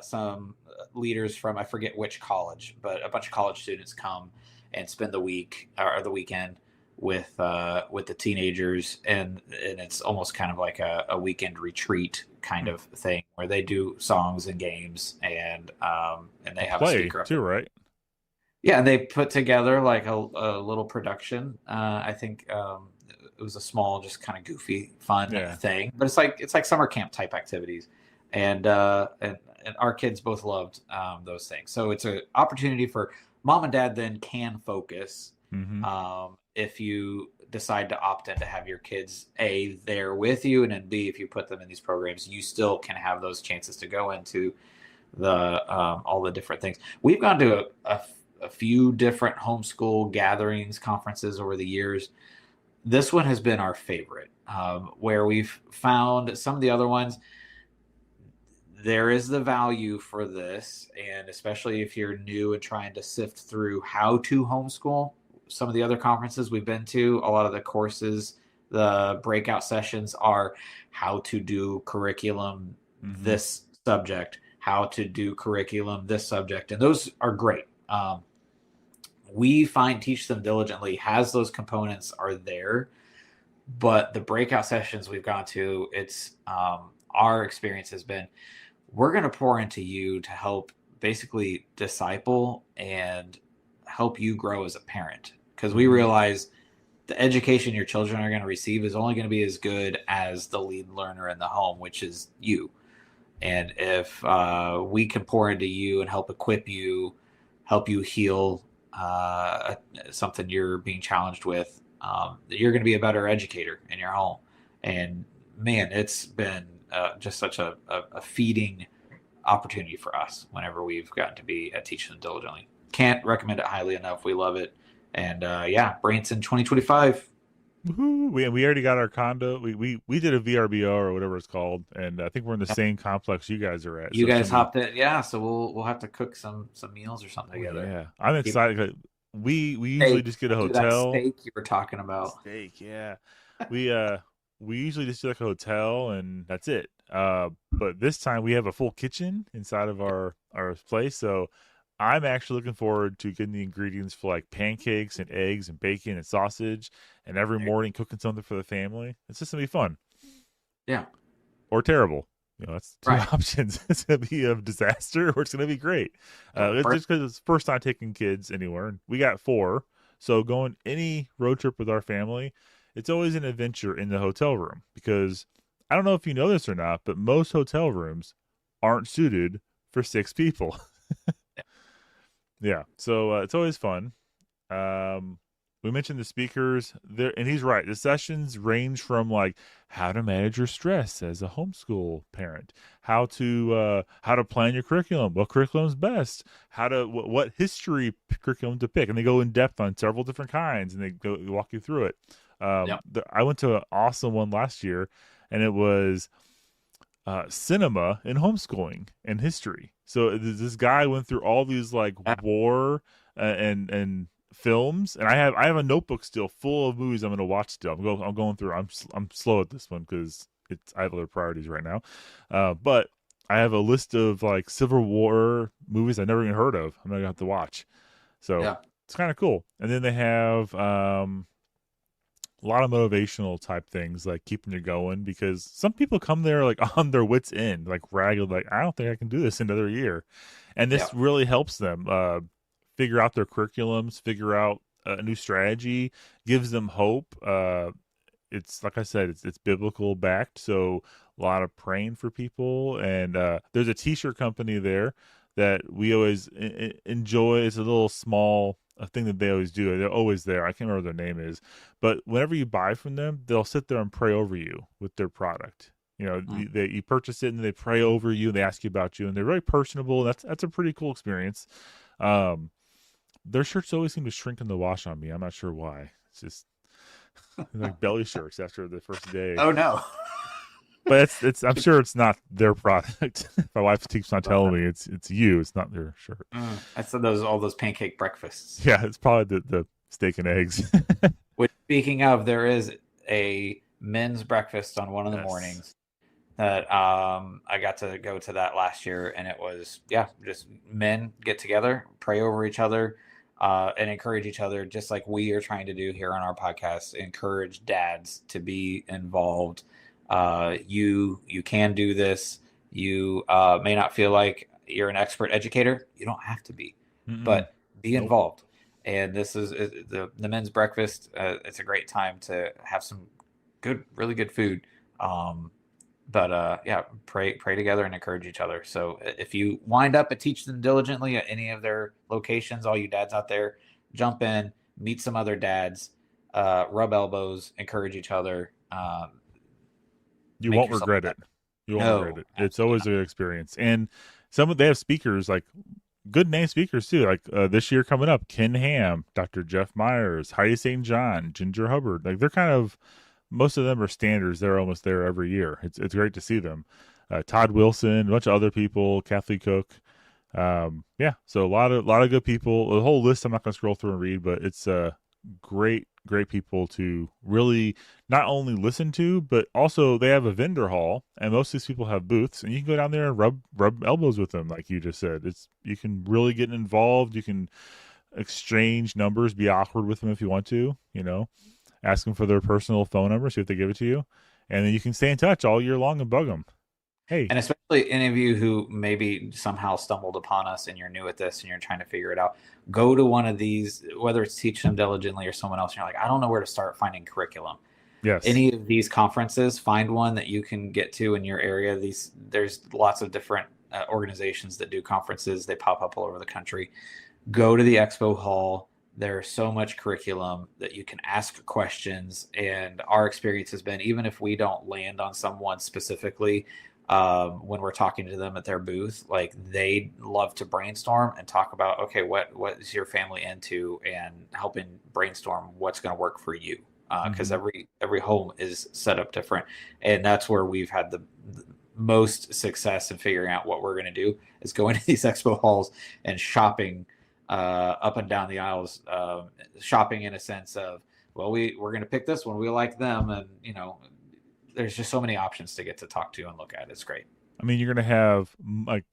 some leaders from I forget which college, but a bunch of college students come and spend the week or the weekend with the teenagers, and it's almost kind of like a weekend retreat kind Hmm. of thing where they do songs and games, and they A have a play speaker up too, there. right? Yeah, and they put together like a little production. I think it was a small, just kind of goofy, fun Yeah. thing, but it's like summer camp type activities, and our kids both loved those things. So it's an opportunity for mom and dad then can focus Hmm. if you decide to opt in to have your kids A there with you, and then B if you put them in these programs, you still can have those chances to go into the all the different things. We've gone to a few different homeschool gatherings, conferences over the years. This one has been our favorite, where we've found some of the other ones. There is the value for this, and especially if you're new and trying to sift through how to homeschool. Some of the other conferences we've been to, a lot of the courses, the breakout sessions are how to do curriculum Hmm. this subject, how to do curriculum this subject, and those are great. We find Teach Them Diligently has those components are there, but the breakout sessions we've gone to, it's our experience has been we're going to pour into you to help basically disciple and help you grow as a parent, because we Hmm. realize the education your children are going to receive is only going to be as good as the lead learner in the home, which is you. And if we can pour into you and help equip you, help you heal something you're being challenged with, you're going to be a better educator in your home. And man, it's been just such a feeding opportunity for us whenever we've gotten to be at Teach Them Diligently. Can't recommend it highly enough. We love it. And yeah, Branson 2025. Woohoo! We already got our condo. We did a VRBO or whatever it's called, and I think we're in the same complex you guys are at. You So it's guys gonna be. hopped in, yeah. So we'll have to cook some meals or something Oh together. yeah, I'm Keep excited. 'Cause we usually steak. just get a Do that hotel. steak you were talking about. Steak, yeah. We uh we usually just do like a hotel and that's it. But this time we have a full kitchen inside of our place, so I'm actually looking forward to getting the ingredients for like pancakes and eggs and bacon and sausage, and every morning cooking something for the family. It's just gonna be fun Yeah, or terrible. That's two right. options. It's gonna be a disaster or it's gonna be great. It's Or just because it's the first time taking kids anywhere. We got four, so going any road trip with our family, it's always an adventure in the hotel room because I don't know if you know this or not, but most hotel rooms aren't suited for six people. Yeah, so it's always fun. Um, we mentioned the speakers there, and he's right. The sessions range from like how to manage your stress as a homeschool parent, how to plan your curriculum, what curriculum's best, what history curriculum to pick, and they go in depth on several different kinds, and they go walk you through it. Yep. I went to an awesome one last year, and it was cinema and homeschooling and history. So this guy went through all these like war and films, and I have a notebook still full of movies I'm going to watch still. I'm going through. I'm slow at this one because it's I have other priorities right now, but I have a list of like Civil War movies I never even heard of. I'm gonna have to watch. So Yeah. it's kind of cool. And then they have a lot of motivational type things like keeping you going because some people come there like on their wits end, like ragged, like I don't think I can do this another year, and Yeah. this really helps them figure out their curriculums, figure out a new strategy, gives them hope. It's like I said, it's biblical backed, so a lot of praying for people. And there's a T-shirt company there that we always enjoy. It's a little small a thing that they always do. They're always there. I can't remember what their name is, but whenever you buy from them, they'll sit there and pray over you with their product. You know, Mm. you purchase it and they pray over you and they ask you about you and they're very personable. That's a pretty cool experience. Um, their shirts always seem to shrink in the wash on me. I'm not sure why. It's just like belly shirts after the first day. Oh no. But it's I'm sure it's not their product. My wife keeps on telling me it's you, it's not their shirt. I said those all those pancake breakfasts. Yeah, it's probably the steak and eggs. Which, speaking of, there is a men's breakfast on one of the Yes. mornings that I got to go to that last year, and it was just men get together, pray over each other, and encourage each other, just like we are trying to do here on our podcast. Encourage dads to be involved. You can do this. You may not feel like you're an expert educator. You don't have to be, Mm-mm. but be Nope. involved. And this is the men's breakfast. It's a great time to have some really good food. Um, but yeah, pray together and encourage each other. So if you wind up at Teach Them Diligently at any of their locations, all you dads out there, jump in, meet some other dads, rub elbows, encourage each other, You make won't yourself regret better. it. You won't regret No, it. It's absolutely always a not. good experience. And some of they have speakers like good name speakers too. Like this year coming up, Ken Ham, Dr. Jeff Myers, Heidi St. John, Ginger Hubbard. Like they're kind of most of them are standards. They're almost there every year. It's great to see them. Todd Wilson, a bunch of other people, Kathleen Cook. Yeah, so a lot of good people. The whole list I'm not going to scroll through and read, but it's great people to really not only listen to, but also they have a vendor hall, and most of these people have booths, and you can go down there and rub elbows with them, like you just said. It's you can really get involved. You can exchange numbers, be awkward with them if you want to. You know, ask them for their personal phone number, see if they give it to you, and then you can stay in touch all year long and bug them. Hey, And especially any of you who maybe somehow stumbled upon us and you're new at this and you're trying to figure it out, go to one of these, whether it's Teach Them Diligently or someone else, and you're like, I don't know where to start finding curriculum. yes, Any of these conferences, find one that you can get to in your area. There's lots of different organizations that do conferences. They pop up all over the country. Go to the expo hall. There's so much curriculum that you can ask questions. And our experience has been, even if we don't land on someone specifically, when we're talking to them at their booth, like they love to brainstorm and talk about, okay, what is your family into, and helping brainstorm what's going to work for you. Because mm-hmm. every home is set up different, and that's where we've had the most success in figuring out what we're going to do is going to these expo halls and shopping up and down the aisles, shopping in a sense of, well, we're going to pick this one. We like them. And, there's just so many options to get to talk to and look at. It's great. I mean, you're going to have like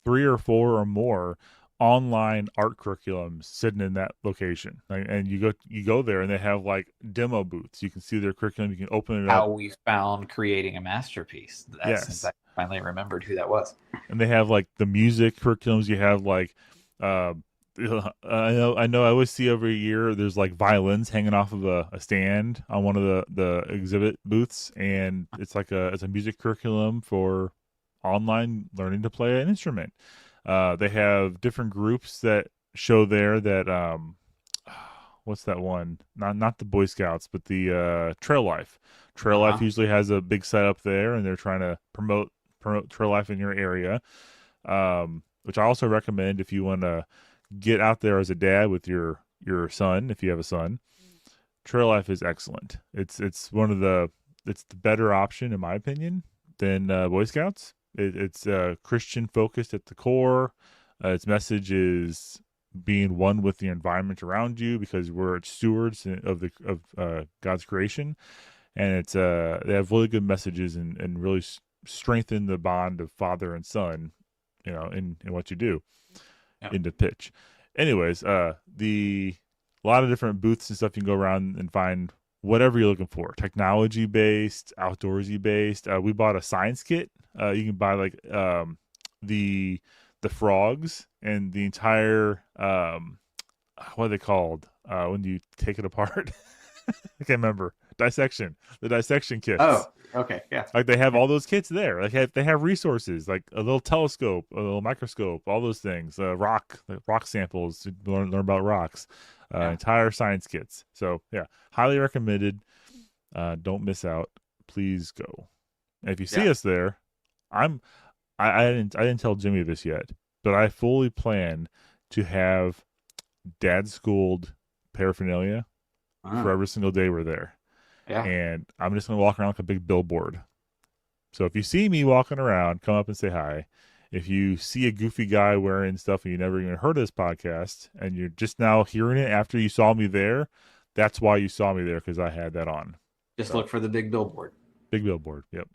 three or four or more online art curriculums sitting in that location. Like, and you go there and they have like demo booths. You can see their curriculum. You can open it up. How we found creating a masterpiece. That's since Yes, I finally remembered who that was. and they have like the music curriculums. You have like, uh, I know. I always see every year there's like violins hanging off of a stand on one of the exhibit booths, and it's a music curriculum for online learning to play an instrument. They have different groups that show there that what's that one? Not the Boy Scouts, but the Trail Life. Trail Life Uh-huh. usually has a big setup there, and they're trying to promote trail life in your area. Which I also recommend if you want to get out there as a dad with your son, if you have a son. Trail life is excellent. It's one of the it's the better option in my opinion than Boy Scouts. It's Christian focused at the core. Its message is being one with the environment around you because we're stewards of God's creation, and it's they have really good messages and really strengthen the bond of father and son, in what you do Yeah. in the pitch. Anyways, the a lot of different booths and stuff you can go around and find whatever you're looking for, technology based, outdoorsy based. We bought a science kit. You can buy like the frogs and the entire what are they called when you take it apart? I can't remember. The dissection kits. Oh, okay. Yeah. Like they have all those kits there. They have resources like a little telescope, a little microscope, all those things. Rock samples to learn about rocks. Yeah. Entire science kits. So yeah, highly recommended. Don't miss out. Please go. And if you see Yeah. us there, I'm I didn't tell Jimmy this yet, but I fully plan to have dad schooled paraphernalia for Uh, every single day we're there. yeah. And I'm just gonna walk around like a big billboard. So if you see me walking around, come up and say hi. If you see a goofy guy wearing stuff and you never even heard of this podcast and you're just now hearing it after you saw me there, that's why you saw me there because I had that on. Just So look for the big billboard. big billboard. Yep.